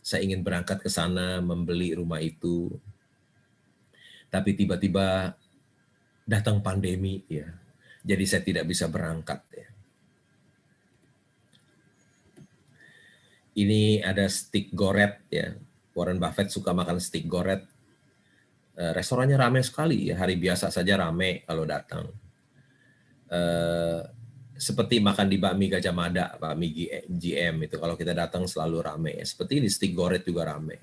saya ingin berangkat ke sana membeli rumah itu, tapi tiba-tiba datang pandemi, ya, jadi saya tidak bisa berangkat. Ya. Ini ada steak goret, ya, Warren Buffett suka makan steak goret. Restorannya ramai sekali, ya, hari biasa saja ramai kalau datang. Seperti makan di bakmi Gajah Mada, bakmi GM itu kalau kita datang selalu ramai. Seperti di steak goret juga ramai.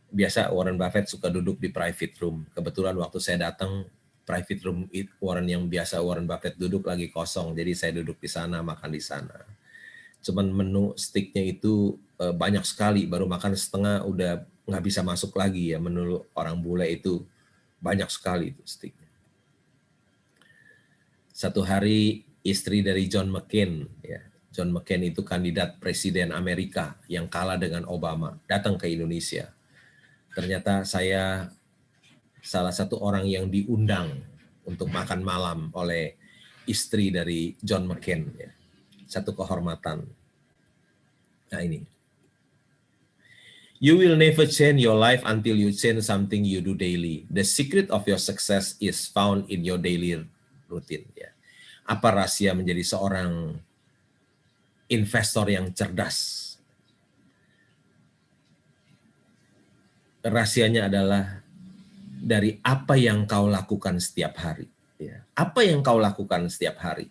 Biasa Warren Buffett suka duduk di private room. Kebetulan waktu saya datang private room Warren yang biasa Warren Buffett duduk lagi kosong, jadi saya duduk di sana, makan di sana. Cuman menu steaknya itu banyak sekali, baru makan setengah udah nggak bisa masuk lagi, ya, menu orang bule itu banyak sekali itu steaknya. Satu hari istri dari John McCain, ya, John McCain itu kandidat presiden Amerika yang kalah dengan Obama, datang ke Indonesia. Ternyata saya salah satu orang yang diundang untuk makan malam oleh istri dari John McCain, ya. Satu kehormatan. Nah ini. You will never change your life until you change something you do daily. The secret of your success is found in your daily routine. Ya. Apa rahasia menjadi seorang investor yang cerdas? Rahasianya adalah dari apa yang kau lakukan setiap hari. Ya. Apa yang kau lakukan setiap hari.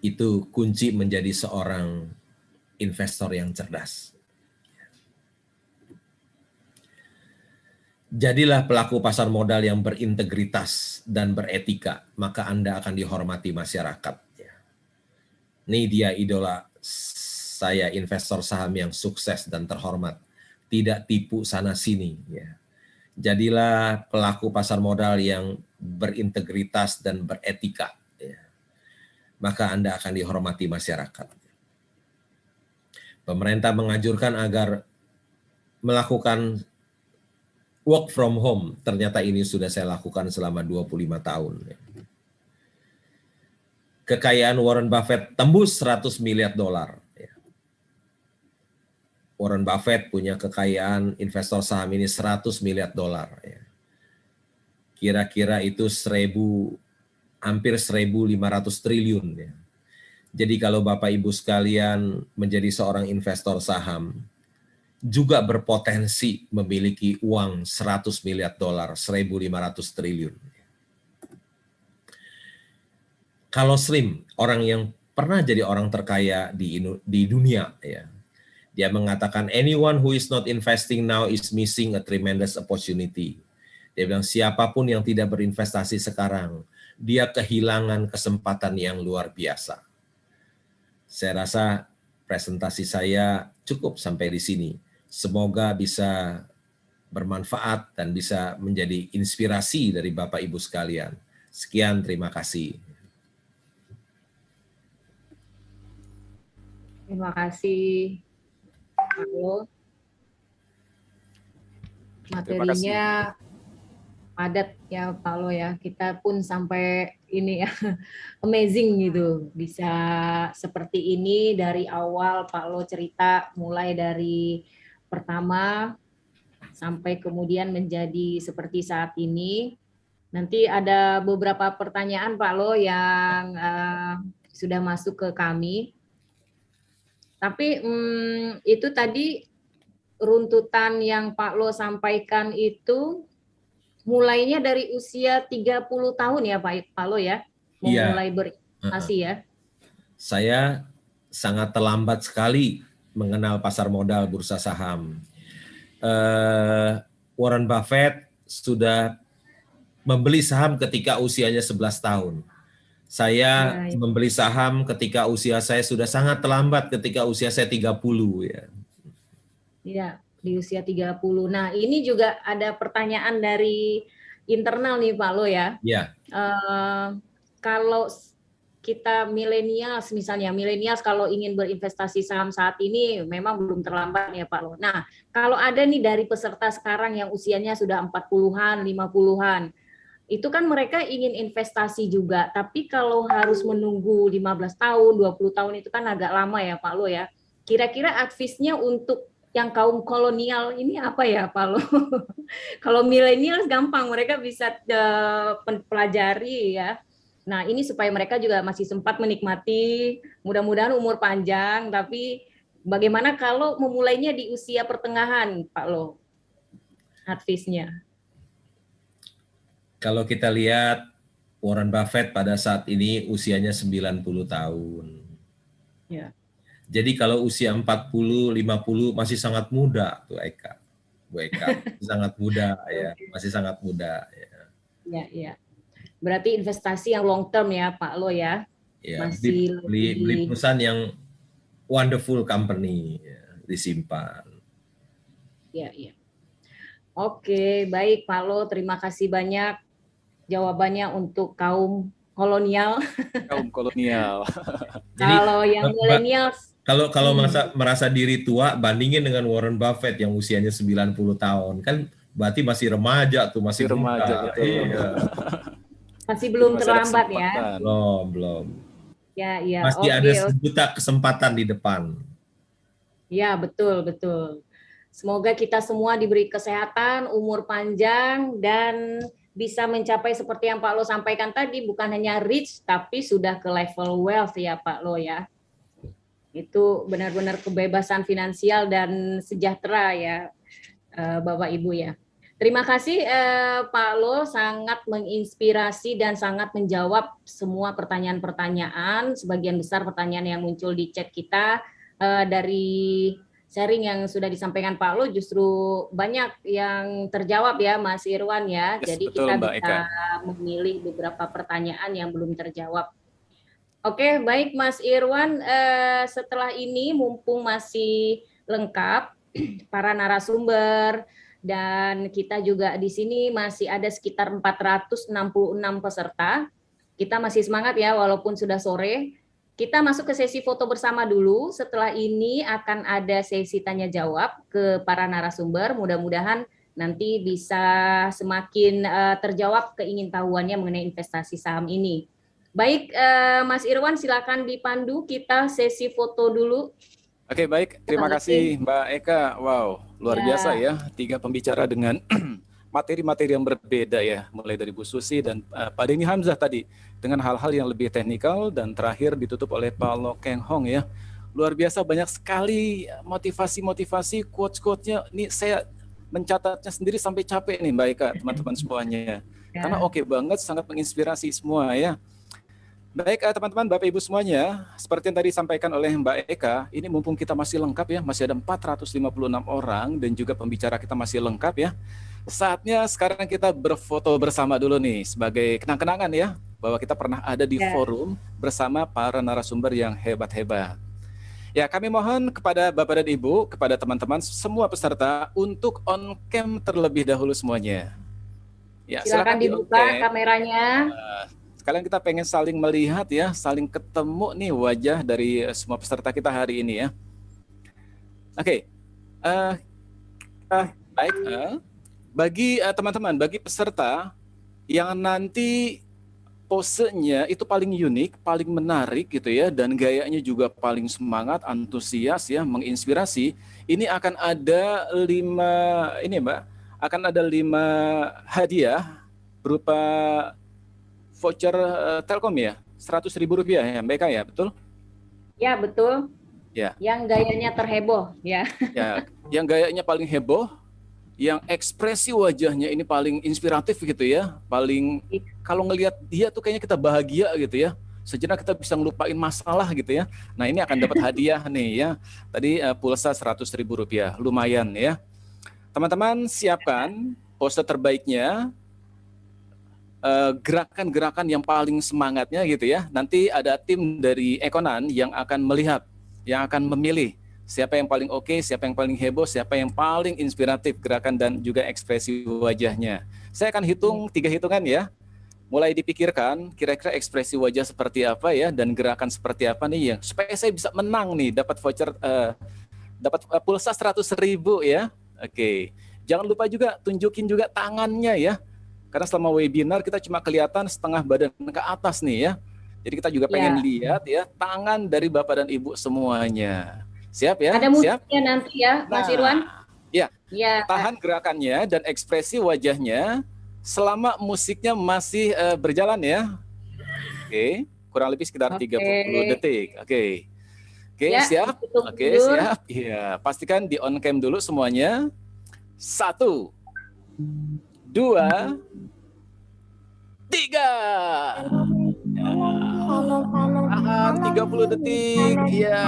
Itu kunci menjadi seorang investor yang cerdas. Jadilah pelaku pasar modal yang berintegritas dan beretika, maka Anda akan dihormati masyarakat. Ini dia idola saya, investor saham yang sukses dan terhormat. Tidak tipu sana-sini. Jadilah pelaku pasar modal yang berintegritas dan beretika, maka Anda akan dihormati masyarakat. Pemerintah menganjurkan agar melakukan work from home. Ternyata ini sudah saya lakukan selama 25 tahun. Kekayaan Warren Buffett tembus 100 miliar dolar. Warren Buffett punya kekayaan investor saham ini 100 miliar dolar. Kira-kira itu hampir 1.500 triliun. Jadi kalau Bapak Ibu sekalian menjadi seorang investor saham, juga berpotensi memiliki uang 100 miliar dolar, 1.500 triliun. Kalau Slim, orang yang pernah jadi orang terkaya di dunia, ya, dia mengatakan, anyone who is not investing now is missing a tremendous opportunity. Dia bilang, siapapun yang tidak berinvestasi sekarang, dia kehilangan kesempatan yang luar biasa. Saya rasa presentasi saya cukup sampai di sini. Semoga bisa bermanfaat dan bisa menjadi inspirasi dari Bapak Ibu sekalian. Sekian, terima kasih. Terima kasih, Pak Lo. Materinya padat ya Pak Lo ya. Kita pun sampai ini ya, amazing gitu. Bisa seperti ini dari awal Pak Lo cerita mulai dari pertama sampai kemudian menjadi seperti saat ini. Nanti ada beberapa pertanyaan Pak Lo yang sudah masuk ke kami. Tapi itu tadi runtutan yang Pak Lo sampaikan itu mulainya dari usia 30 tahun ya Pak Lo ya, Iya. memulai berinvestasi ya. Saya sangat terlambat sekali mengenal pasar modal bursa saham. Warren Buffett sudah membeli saham ketika usianya 11 tahun. Saya Ya, membeli saham ketika usia saya sudah sangat terlambat, ketika usia saya 30 ya. ya, di usia 30. Nah, ini juga ada pertanyaan dari internal nih Pak Lo ya. Ya. Kalau kita milenials misalnya, milenials kalau ingin berinvestasi saham saat ini memang belum terlambat ya Pak Lo. Nah, kalau ada nih dari peserta sekarang yang usianya sudah 40-an, 50-an, itu kan mereka ingin investasi juga, tapi kalau harus menunggu 15 tahun, 20 tahun itu kan agak lama ya Pak Lo ya. Kira-kira advice-nya untuk yang kaum kolonial ini apa ya Pak Lo? Kalau milenial gampang, mereka bisa pelajari ya. Nah, ini supaya mereka juga masih sempat menikmati, mudah-mudahan umur panjang, tapi bagaimana kalau memulainya di usia pertengahan, Pak Lo? Advice-nya. Kalau kita lihat Warren Buffett pada saat ini usianya 90 tahun. Ya. Jadi kalau usia 40, 50 masih sangat muda tuh Eka. Bu Eka, sangat muda ya, masih sangat muda ya. Ya, ya. Berarti investasi yang long term ya Pak Lo ya. Ya, Masih beli perusahaan yang wonderful company ya, disimpan. Ya, ya. Oke, baik Pak Lo, terima kasih banyak jawabannya untuk kaum kolonial. Kaum kolonial. Jadi, kalau yang milenial, kalau merasa diri tua, bandingin dengan Warren Buffett yang usianya 90 tahun, kan berarti masih remaja tuh, masih remaja, betul. Iya. Masih belum terlambat ya. Belum. Ya, ya. Masih ada sejuta kesempatan di depan. Ya, betul. Semoga kita semua diberi kesehatan, umur panjang, dan bisa mencapai seperti yang Pak Lo sampaikan tadi, bukan hanya rich, tapi sudah ke level wealth ya Pak Lo ya. Itu benar-benar kebebasan finansial dan sejahtera ya Bapak Ibu ya. Terima kasih Pak Lo, sangat menginspirasi dan sangat menjawab semua pertanyaan-pertanyaan, sebagian besar pertanyaan yang muncul di chat kita dari sharing yang sudah disampaikan Pak Lo justru banyak yang terjawab ya Mas Irwan ya. Yes, jadi betul, kita Mbak bisa Eka. memilih beberapa pertanyaan yang belum terjawab. Oke, baik Mas Irwan, setelah ini mumpung masih lengkap para narasumber dan kita juga di sini masih ada sekitar 466 peserta. Kita masih semangat ya walaupun sudah sore. Kita masuk ke sesi foto bersama dulu. Setelah ini akan ada sesi tanya jawab ke para narasumber. Mudah-mudahan nanti bisa semakin terjawab keingintahuannya mengenai investasi saham ini. Baik, Mas Irwan silakan dipandu kita sesi foto dulu. Oke, baik. Terima kasih Mbak Eka. Wow, luar biasa ya. 3 pembicara dengan materi-materi yang berbeda ya. Mulai dari Bu Susi dan Pak Denny Hamzah tadi. Dengan hal-hal yang lebih teknikal dan terakhir ditutup oleh Pak Lo Keng Hong ya. Luar biasa, banyak sekali motivasi-motivasi, quotes-quotes-nya. Ini saya mencatatnya sendiri sampai capek nih Mbak Eka, teman-teman semuanya. Karena oke banget, sangat menginspirasi semua ya. Baik teman-teman, Bapak Ibu semuanya, seperti yang tadi disampaikan oleh Mbak Eka, ini mumpung kita masih lengkap ya, masih ada 456 orang dan juga pembicara kita masih lengkap ya. Saatnya sekarang kita berfoto bersama dulu nih sebagai kenang-kenangan ya, bahwa kita pernah ada di forum bersama para narasumber yang hebat-hebat. Ya, kami mohon kepada Bapak dan Ibu, kepada teman-teman semua peserta untuk on cam terlebih dahulu semuanya. Ya, silakan dibuka kameranya. Sekalian kita pengen saling melihat ya, saling ketemu nih wajah dari semua peserta kita hari ini ya. Oke, baik. Bagi teman-teman, bagi peserta yang nanti posenya itu paling unik, paling menarik gitu ya, dan gayanya juga paling semangat, antusias ya, menginspirasi. Ini akan ada 5 hadiah berupa voucher Telkom ya, Rp100.000 ya Mbak Eka ya, betul? Ya, betul. Ya. Yang gayanya terheboh, ya. Ya, yang gayanya paling heboh, yang ekspresi wajahnya ini paling inspiratif gitu ya, paling kalau ngelihat dia tuh kayaknya kita bahagia gitu ya. Sejenak kita bisa ngelupain masalah gitu ya. Nah, ini akan dapat hadiah nih ya. Tadi pulsa Rp100.000, lumayan ya. Teman-teman siapkan pose terbaiknya, gerakan-gerakan yang paling semangatnya gitu ya. Nanti ada tim dari Ekonan yang akan melihat, yang akan memilih siapa yang paling oke, siapa yang paling heboh, siapa yang paling inspiratif gerakan dan juga ekspresi wajahnya. Saya akan hitung 3 hitungan ya. Mulai dipikirkan kira-kira ekspresi wajah seperti apa ya dan gerakan seperti apa nih ya, supaya saya bisa menang nih, dapat voucher, dapat pulsa 100.000 ya. Oke. Jangan lupa juga tunjukin juga tangannya ya. Karena selama webinar kita cuma kelihatan setengah badan ke atas nih ya. Jadi kita juga pengen lihat ya tangan dari Bapak dan Ibu semuanya. Siap ya? Ada Siap? musiknya nanti ya, Mas Irwan. Ya. Ya. Tahan gerakannya dan ekspresi wajahnya selama musiknya masih berjalan ya. Oke, kurang lebih sekitar 30 detik. Oke. Oke, ya, siap? Oke, siap. Iya, pastikan di on cam dulu semuanya. 1, 2, 3. Tahan 30 detik. Iya.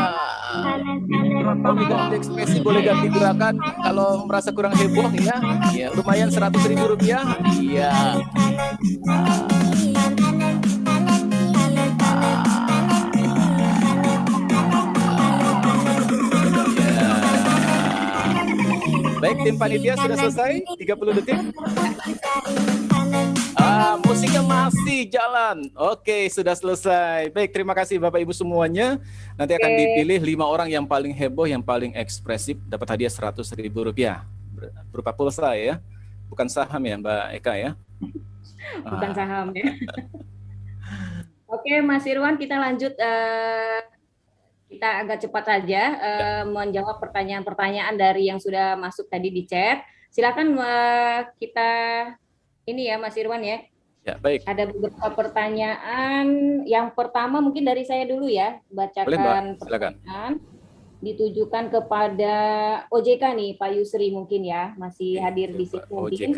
Boleh ganti ekspresi, boleh ganti gerakan. Kalau merasa kurang heboh ya. Iya, lumayan Rp100.000. Iya. Baik, tim panitia sudah selesai 30 detik. Musiknya masih jalan. Oke, sudah selesai. Baik, terima kasih Bapak Ibu semuanya. Nanti akan dipilih 5 orang yang paling heboh, yang paling ekspresif, dapat hadiah Rp100.000 berupa pulsa ya. Bukan saham ya Mbak Eka ya. Bukan saham ya. Oke, Mas Irwan, kita lanjut. Kita agak cepat saja menjawab pertanyaan-pertanyaan dari yang sudah masuk tadi di chat. Silakan kita ini ya Mas Irwan ya. Ya, baik. Ada beberapa pertanyaan. Yang pertama mungkin dari saya dulu ya, bacakan pertanyaan. Ditujukan kepada OJK nih, Pak Yusri mungkin ya, masih hadir di sini mungkin.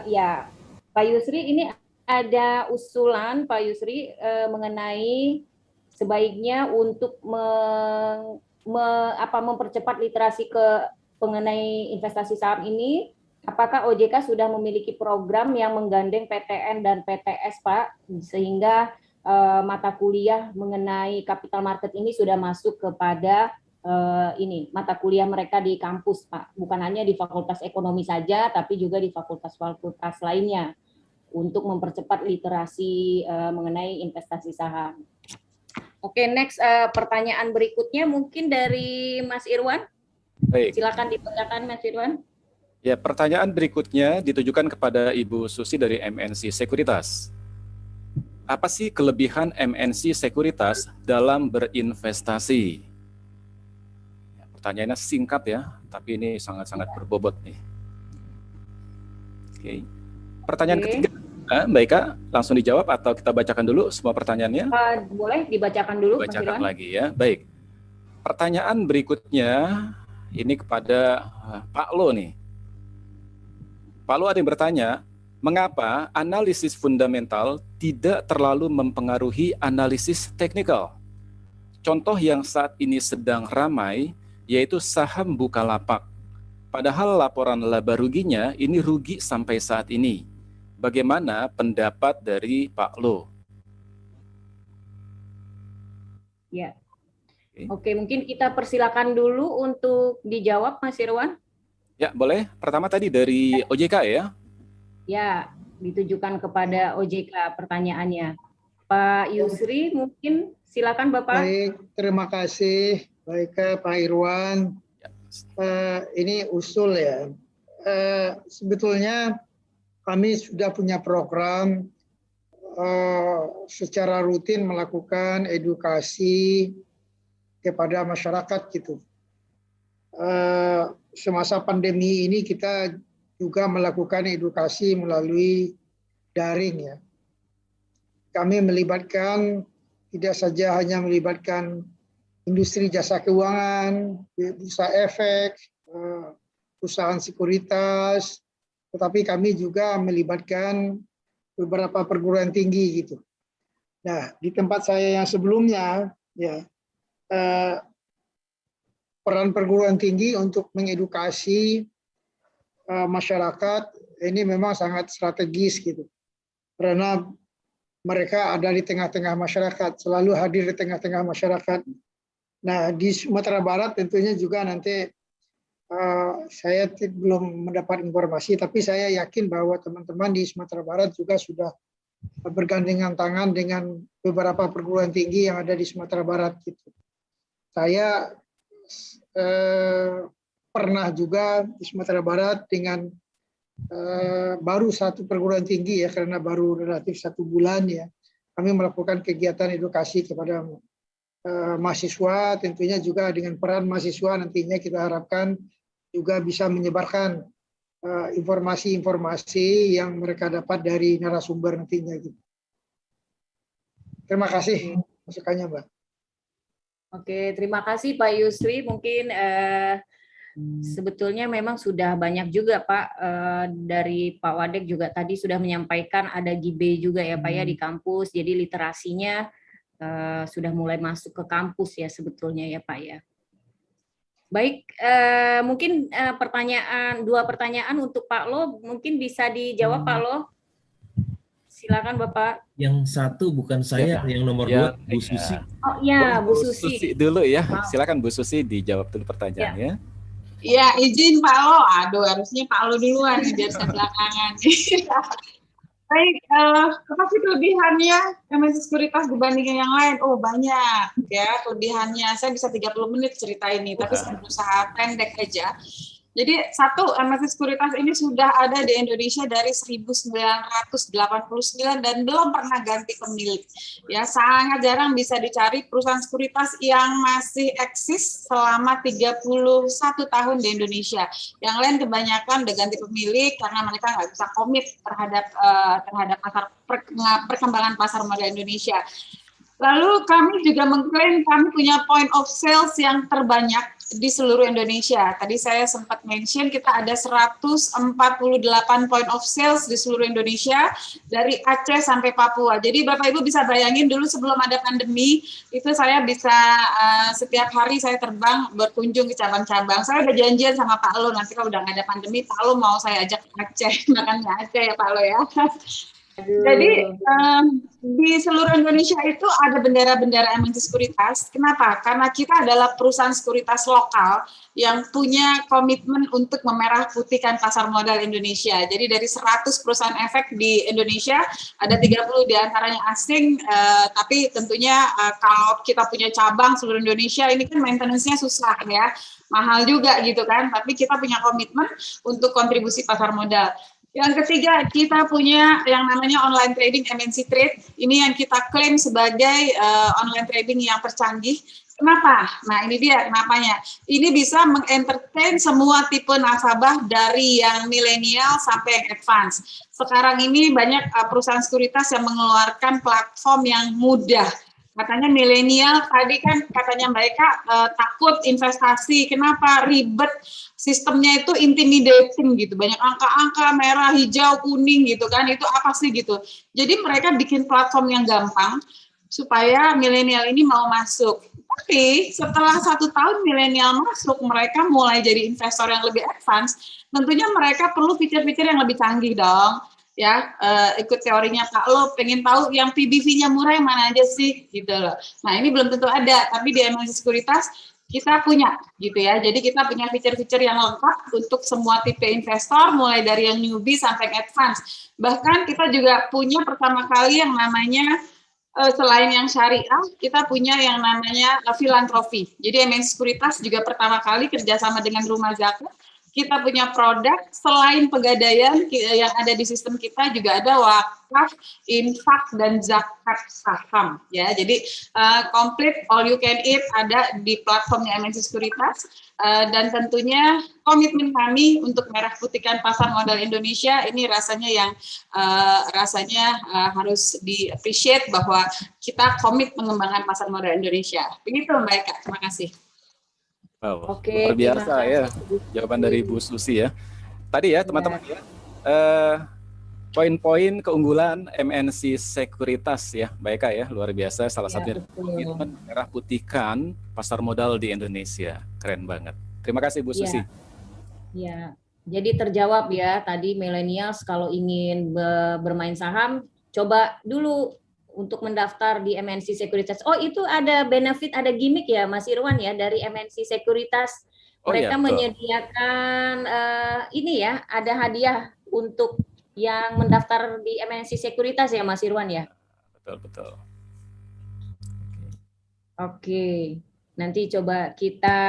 Ya, Pak Yusri, ini ada usulan Pak Yusri mengenai sebaiknya untuk mempercepat literasi mengenai investasi saham ini. Apakah OJK sudah memiliki program yang menggandeng PTN dan PTS, Pak, sehingga mata kuliah mengenai capital market ini sudah masuk kepada mata kuliah mereka di kampus, Pak, bukan hanya di Fakultas Ekonomi saja, tapi juga di fakultas-fakultas lainnya untuk mempercepat literasi mengenai investasi saham. Oke, next pertanyaan berikutnya mungkin dari Mas Irwan. Baik. Silakan dibacakan, Mas Irwan. Ya, pertanyaan berikutnya ditujukan kepada Ibu Susi dari MNC Sekuritas. Apa sih kelebihan MNC Sekuritas dalam berinvestasi? Ya, pertanyaannya singkat ya, tapi ini sangat-sangat berbobot nih. Oke. Pertanyaan ketiga, Mbak Eka, langsung dijawab atau kita bacakan dulu semua pertanyaannya? Boleh dibacakan dulu, Bacakan lagi ya, baik. Pertanyaan berikutnya ini kepada Pak Lo nih. Pak Lo ada yang bertanya, mengapa analisis fundamental tidak terlalu mempengaruhi analisis teknikal? Contoh yang saat ini sedang ramai yaitu saham Bukalapak. Padahal laporan laba ruginya ini rugi sampai saat ini. Bagaimana pendapat dari Pak Lo? Ya. Oke, mungkin kita persilakan dulu untuk dijawab, Mas Irwan. Ya, boleh. Pertama tadi dari OJK ya. Ya, ditujukan kepada OJK pertanyaannya. Pak Yusri, mungkin silakan Bapak. Baik, terima kasih. Baik, Pak Irwan. Ini usul ya. Sebetulnya kami sudah punya program secara rutin melakukan edukasi kepada masyarakat gitu. Semasa pandemi ini kita juga melakukan edukasi melalui daring ya. Kami melibatkan tidak saja hanya melibatkan industri jasa keuangan, bursa efek, perusahaan sekuritas, tetapi kami juga melibatkan beberapa perguruan tinggi gitu. Nah, di tempat saya yang sebelumnya, ya, peran perguruan tinggi untuk mengedukasi masyarakat ini memang sangat strategis gitu, karena mereka ada di tengah-tengah masyarakat, selalu hadir di tengah-tengah masyarakat. Nah, di Sumatera Barat tentunya juga nanti saya belum mendapat informasi, tapi saya yakin bahwa teman-teman di Sumatera Barat juga sudah bergandengan tangan dengan beberapa perguruan tinggi yang ada di Sumatera Barat gitu. Saya pernah juga di Sumatera Barat dengan baru satu perguruan tinggi ya, karena baru relatif 1 bulan ya, kami melakukan kegiatan edukasi kepada mahasiswa, tentunya juga dengan peran mahasiswa nantinya kita harapkan juga bisa menyebarkan informasi-informasi yang mereka dapat dari narasumber nantinya gitu. Terima kasih masukannya, Mbak. Oke, terima kasih Pak Yusri. Mungkin sebetulnya memang sudah banyak juga Pak, dari Pak Wadek juga tadi sudah menyampaikan ada GIBE juga ya Pak ya di kampus, jadi literasinya sudah mulai masuk ke kampus ya sebetulnya ya Pak ya. Baik, mungkin dua pertanyaan untuk Pak Lo, mungkin bisa dijawab Pak Lo. Silakan Bapak. Yang satu bukan saya, yang nomor 2 Bu Susi. Oh iya, Bu Susi dulu ya. Silakan Bu Susi dijawab dulu pertanyaannya. Ya, izin Pak Lo. Aduh, harusnya Pak Lo duluan nih, biar saya belakangan. Baik, apa sih kelebihannya MNC Sekuritas dibandingkan yang lain? Oh, banyak ya kelebihannya. Saya bisa 30 menit cerita ini, tapi saya berusaha pendek aja. Jadi satu, MNC Sekuritas ini sudah ada di Indonesia dari 1989 dan belum pernah ganti pemilik. Ya, sangat jarang bisa dicari perusahaan sekuritas yang masih eksis selama 31 tahun di Indonesia. Yang lain kebanyakan udah ganti pemilik karena mereka nggak bisa komit terhadap perkembangan pasar modal Indonesia. Lalu kami juga mengklaim kami punya point of sales yang terbanyak di seluruh Indonesia. Tadi saya sempat mention kita ada 148 point of sales di seluruh Indonesia dari Aceh sampai Papua. Jadi Bapak Ibu bisa bayangin dulu sebelum ada pandemi itu saya bisa setiap hari saya terbang berkunjung ke cabang-cabang. Saya udah janjian sama Pak Lo nanti kalau udah nggak ada pandemi Pak Lo mau saya ajak ke Aceh, makannya Aceh ya Pak Lo ya. Jadi di seluruh Indonesia itu ada bendera-bendera MNC Sekuritas. Kenapa? Karena kita adalah perusahaan sekuritas lokal yang punya komitmen untuk memerah putihkan pasar modal Indonesia. Jadi dari 100 perusahaan efek di Indonesia, ada 30 diantaranya asing, tapi tentunya kalau kita punya cabang seluruh Indonesia, ini kan maintenance-nya susah ya, mahal juga gitu kan, tapi kita punya komitmen untuk kontribusi pasar modal. Yang ketiga, kita punya yang namanya online trading MNC Trade. Ini yang kita klaim sebagai online trading yang tercanggih. Kenapa? Nah, ini dia kenapanya. Ini bisa mengentertain semua tipe nasabah dari yang milenial sampai yang advance. Sekarang ini banyak perusahaan sekuritas yang mengeluarkan platform yang mudah. Katanya milenial, tadi kan katanya mereka takut investasi. Kenapa? Ribet. Sistemnya itu intimidating gitu. Banyak angka-angka merah, hijau, kuning gitu kan. Itu apa sih gitu. Jadi mereka bikin platform yang gampang supaya milenial ini mau masuk. Tapi setelah 1 tahun milenial masuk, mereka mulai jadi investor yang lebih advance. Tentunya mereka perlu fitur-fitur yang lebih canggih dong. Ya, ikut teorinya Pak Lo, pengen tahu yang PBV-nya murah yang mana aja sih gitu loh. Nah, ini belum tentu ada, tapi di MNC Sekuritas kita punya gitu ya. Jadi kita punya fitur-fitur yang lengkap untuk semua tipe investor, mulai dari yang newbie sampai advance. Bahkan kita juga punya pertama kali yang namanya selain yang syariah, kita punya yang namanya filantropi. Jadi MNC Sekuritas juga pertama kali kerjasama dengan Rumah Zakat kita punya produk selain pegadaian yang ada di sistem kita juga ada wakaf, infak dan zakat saham ya. Jadi komplit all you can eat ada di platformnya MNC Sekuritas dan tentunya komitmen kami untuk merah putihkan pasar modal Indonesia ini rasanya yang harus di appreciate bahwa kita komit mengembangkan pasar modal Indonesia. Begitu Mbak Eka, terima kasih. Wow, Oke, luar biasa terima ya kasih. jawaban dari Bu Susi ya. Tadi ya teman-teman ya, poin-poin keunggulan MNC Sekuritas ya, Mbak Eka ya, luar biasa. Salah Ya, satunya betul. komitmen merah putihkan pasar modal di Indonesia. Keren banget. Terima kasih Bu Susi. Ya, jadi terjawab ya tadi millennials kalau ingin bermain saham, coba dulu untuk mendaftar di MNC Sekuritas. Oh, itu ada benefit, ada gimmick ya Mas Irwan ya dari MNC Sekuritas. Oh iya, Mereka betul. menyediakan ini ya, ada hadiah untuk yang mendaftar di MNC Sekuritas ya Mas Irwan ya. Betul. Oke, nanti coba kita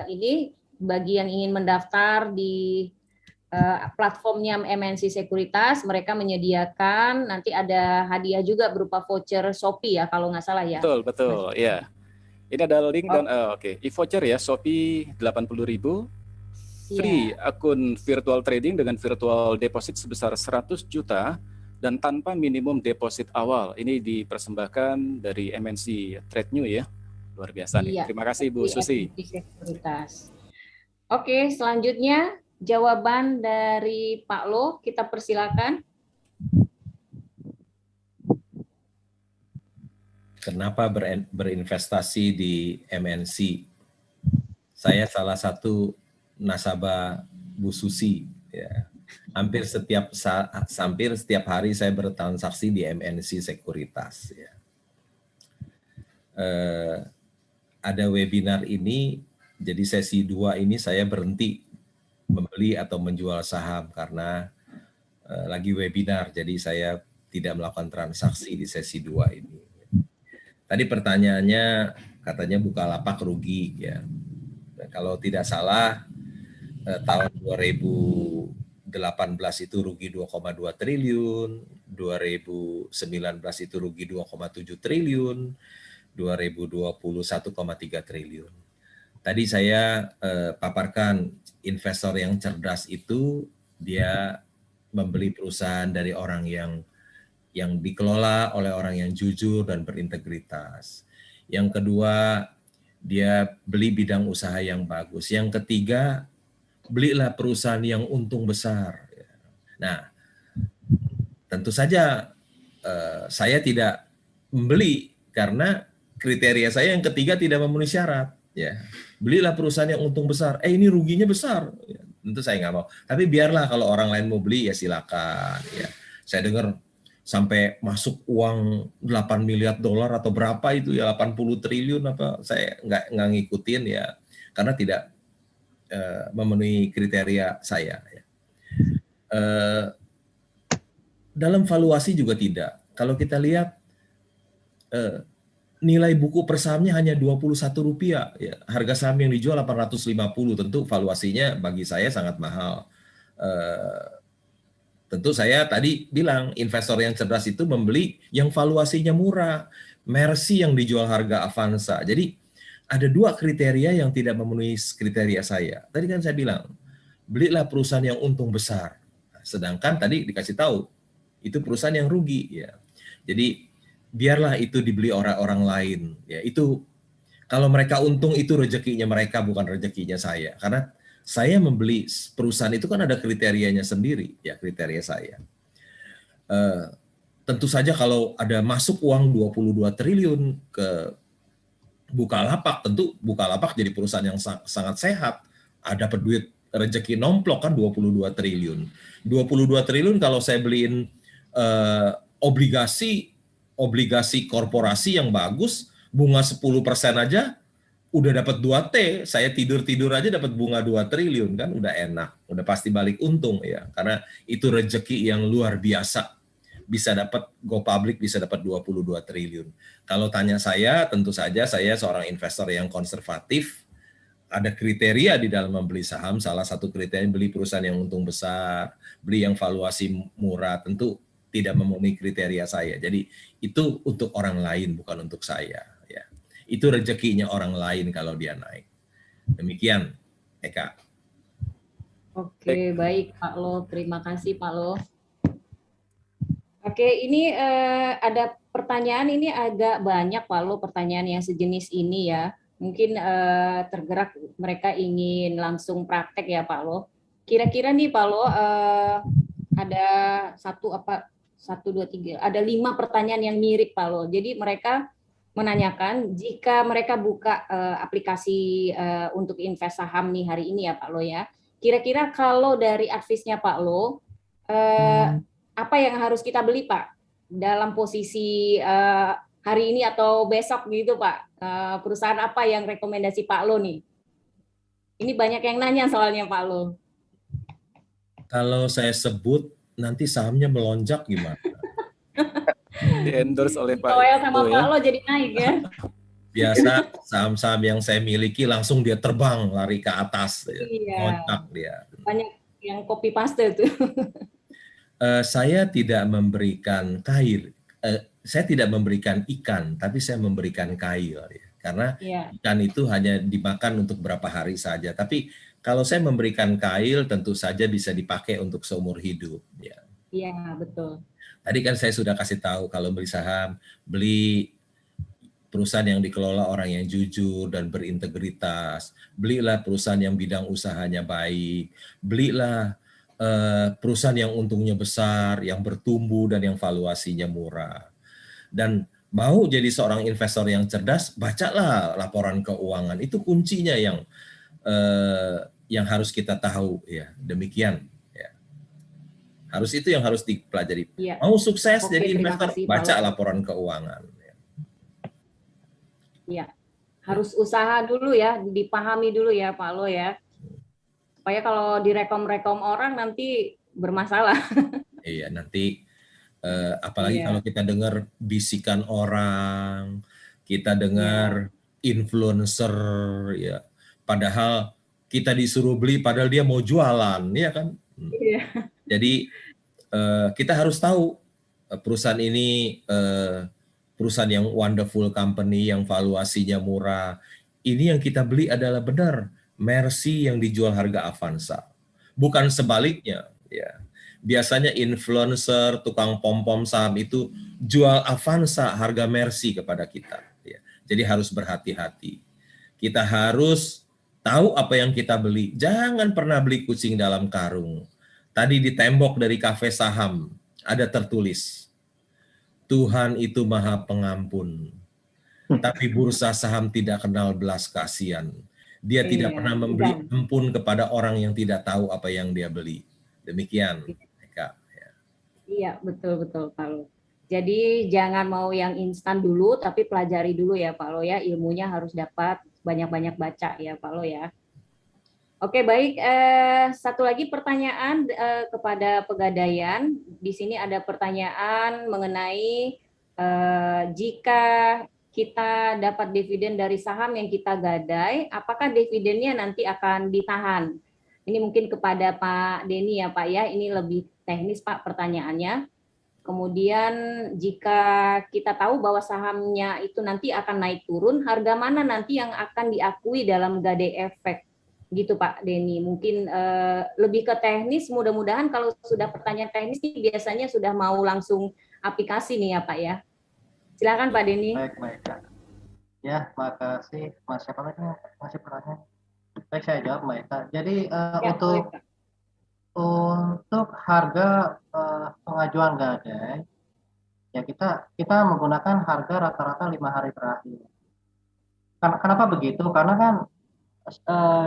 ini bagi yang ingin mendaftar di platformnya MNC Sekuritas, mereka menyediakan nanti ada hadiah juga berupa voucher Shopee ya kalau nggak salah ya. Betul, ya. Ini ada link dan e-voucher ya, Shopee 80.000, free akun virtual trading dengan virtual deposit sebesar 100 juta dan tanpa minimum deposit awal. Ini dipersembahkan dari MNC Trade New ya. Luar biasa nih. Iya, Terima kasih Bu Susi. MNC Sekuritas. Oke, selanjutnya jawaban dari Pak Lo, kita persilakan. Kenapa berinvestasi di MNC? Saya salah satu nasabah Bu Susi. Ya. Hampir setiap hari saya bertransaksi di MNC Sekuritas. Ya. Ada webinar ini, jadi sesi 2 ini saya berhenti membeli atau menjual saham karena lagi webinar, jadi saya tidak melakukan transaksi di sesi 2 ini. Tadi pertanyaannya katanya Bukalapak rugi ya. Dan kalau tidak salah tahun 2018 itu rugi 2,2 triliun, 2019 itu rugi 2,7 triliun, 2020 1,3 triliun. Tadi saya paparkan investor yang cerdas itu dia membeli perusahaan dari orang yang dikelola oleh orang yang jujur dan berintegritas. Yang kedua, dia beli bidang usaha yang bagus. Yang ketiga, belilah perusahaan yang untung besar. Nah, tentu saja saya tidak membeli karena kriteria saya yang ketiga tidak memenuhi syarat. Ya, belilah perusahaan yang untung besar. Ini ruginya besar. Ya, tentu saya nggak mau. Tapi biarlah kalau orang lain mau beli ya silakan. Ya, saya dengar sampai masuk uang 8 miliar dolar atau berapa itu ya 80 triliun apa, saya nggak ngikutin ya karena tidak memenuhi kriteria saya. Ya. Dalam valuasi juga tidak. Kalau kita lihat nilai buku per sahamnya hanya Rp21, ya. Harga saham yang dijual 850, tentu valuasinya bagi saya sangat mahal. Tentu saya tadi bilang investor yang cerdas itu membeli yang valuasinya murah, Mercy yang dijual harga Avanza. Jadi ada 2 kriteria yang tidak memenuhi kriteria saya. Tadi kan saya bilang, belilah perusahaan yang untung besar. Sedangkan tadi dikasih tahu, itu perusahaan yang rugi. Ya. Jadi biarlah itu dibeli orang-orang lain. Ya, itu kalau mereka untung itu rezekinya mereka, bukan rezekinya saya. Karena saya membeli perusahaan itu kan ada kriterianya sendiri, ya kriteria saya. Tentu saja kalau ada masuk uang 22 triliun ke Bukalapak, tentu Bukalapak jadi perusahaan yang sangat sehat. Ada dapat duit rezeki nomplok kan 22 triliun. 22 triliun kalau saya beliin obligasi korporasi yang bagus, bunga 10% aja, udah dapat 2T, saya tidur aja dapat bunga 2 triliun kan, udah enak, udah pasti balik untung ya, karena itu rezeki yang luar biasa, bisa dapat go public, bisa dapat 22 triliun. Kalau tanya saya, tentu saja saya seorang investor yang konservatif, ada kriteria di dalam membeli saham. Salah satu kriteria beli perusahaan yang untung besar, beli yang valuasi murah, tentu tidak memenuhi kriteria saya. Jadi itu untuk orang lain, bukan untuk saya. Ya, itu rezekinya orang lain kalau dia naik. Demikian, Eka. Oke, baik Pak Lo. Terima kasih Pak Lo. Oke, ini ada pertanyaan, ini agak banyak Pak Lo, pertanyaan yang sejenis ini ya. Mungkin tergerak mereka ingin langsung praktek ya Pak Lo. Kira-kira nih Pak Lo, ada ada 5 pertanyaan yang mirip Pak Lo. Jadi mereka menanyakan jika mereka buka aplikasi untuk invest saham nih hari ini ya Pak Lo ya. Kira-kira kalau dari advice-nya Pak Lo, apa yang harus kita beli Pak dalam posisi hari ini atau besok gitu Pak? Perusahaan apa yang rekomendasi Pak Lo nih? Ini banyak yang nanya soalnya Pak Lo. Kalau saya sebut nanti sahamnya melonjak gimana? Di-endorse oleh Pak Soal sama Ibu Pak ya. Lo jadi naik ya. Biasa saham-saham yang saya miliki langsung dia terbang lari ke atas, Iya. loncat dia. Banyak yang copy paste tuh. Saya tidak memberikan kail, saya tidak memberikan ikan, tapi saya memberikan kail, ya. Karena ikan itu hanya dimakan untuk beberapa hari saja. Tapi kalau saya memberikan kail, tentu saja bisa dipakai untuk seumur hidup. Ya. Iya, betul. Tadi kan saya sudah kasih tahu kalau beli saham, beli perusahaan yang dikelola orang yang jujur dan berintegritas. Belilah perusahaan yang bidang usahanya baik. Belilah perusahaan yang untungnya besar, yang bertumbuh, dan yang valuasinya murah. Dan mau jadi seorang investor yang cerdas, bacalah laporan keuangan. Itu kuncinya yang harus kita tahu. Ya, demikian. Ya. Itu yang harus dipelajari. Ya. Mau sukses Oke, jadi terima investor, kasih, baca Pak Lo. laporan keuangan. Ya, harus usaha dulu ya, dipahami dulu ya Pak Lo ya. Supaya kalau direkom-rekom orang nanti bermasalah. Iya, nanti apalagi kalau kita dengar bisikan orang, kita dengar influencer, ya. Padahal kita disuruh beli, padahal dia mau jualan, ya kan? Iya. Jadi kita harus tahu perusahaan ini perusahaan yang wonderful company, yang valuasinya murah. Ini yang kita beli adalah benar Mercy yang dijual harga Avanza, bukan sebaliknya. Ya. Biasanya influencer, tukang pom-pom saham itu jual Avanza harga Mercy kepada kita. Ya. Jadi harus berhati-hati. Kita harus tahu apa yang kita beli. Jangan pernah beli kucing dalam karung. Tadi di tembok dari kafe saham ada tertulis, Tuhan itu maha pengampun, tapi bursa saham tidak kenal belas kasihan. Dia tidak pernah memberi ampun kepada orang yang tidak tahu apa yang dia beli. Demikian, Eka. Iya, betul-betul Pak Lo. Jadi jangan mau yang instan dulu, tapi pelajari dulu ya Pak Lo ya. Ilmunya harus dapat, banyak-banyak baca ya Pak Lo ya. Oke, baik. Satu lagi pertanyaan kepada Pegadaian. Di sini ada pertanyaan mengenai jika kita dapat dividen dari saham yang kita gadai, apakah dividennya nanti akan ditahan? Ini mungkin kepada Pak Denny ya Pak ya. Ini lebih teknis Pak pertanyaannya. Kemudian jika kita tahu bahwa sahamnya itu nanti akan naik turun, harga mana nanti yang akan diakui dalam gadai efek? Gitu Pak Denny, mungkin lebih ke teknis, mudah-mudahan kalau sudah pertanyaan teknis ini biasanya sudah mau langsung aplikasi nih ya Pak ya. Silakan Pak Denny. Baik. Ya, makasih. Mas siapa lagi masih pertanyaan? Baik, saya jawab Mbak Eka. Jadi untuk harga pengajuan gadai, ya kita menggunakan harga rata-rata 5 hari terakhir. Kenapa begitu? Karena kan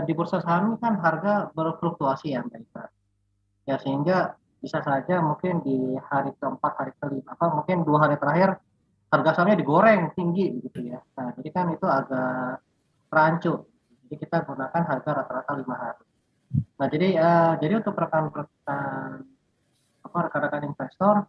di bursa saham ini kan harga berfluktuasi ya Mbak Ika. Ya sehingga bisa saja mungkin di hari keempat, hari kelima, mungkin 2 hari terakhir harga sahamnya digoreng tinggi gitu ya. Nah, jadi kan itu agak rancu. Jadi kita gunakan harga rata-rata 5 hari. Nah, jadi untuk rekan-rekan investor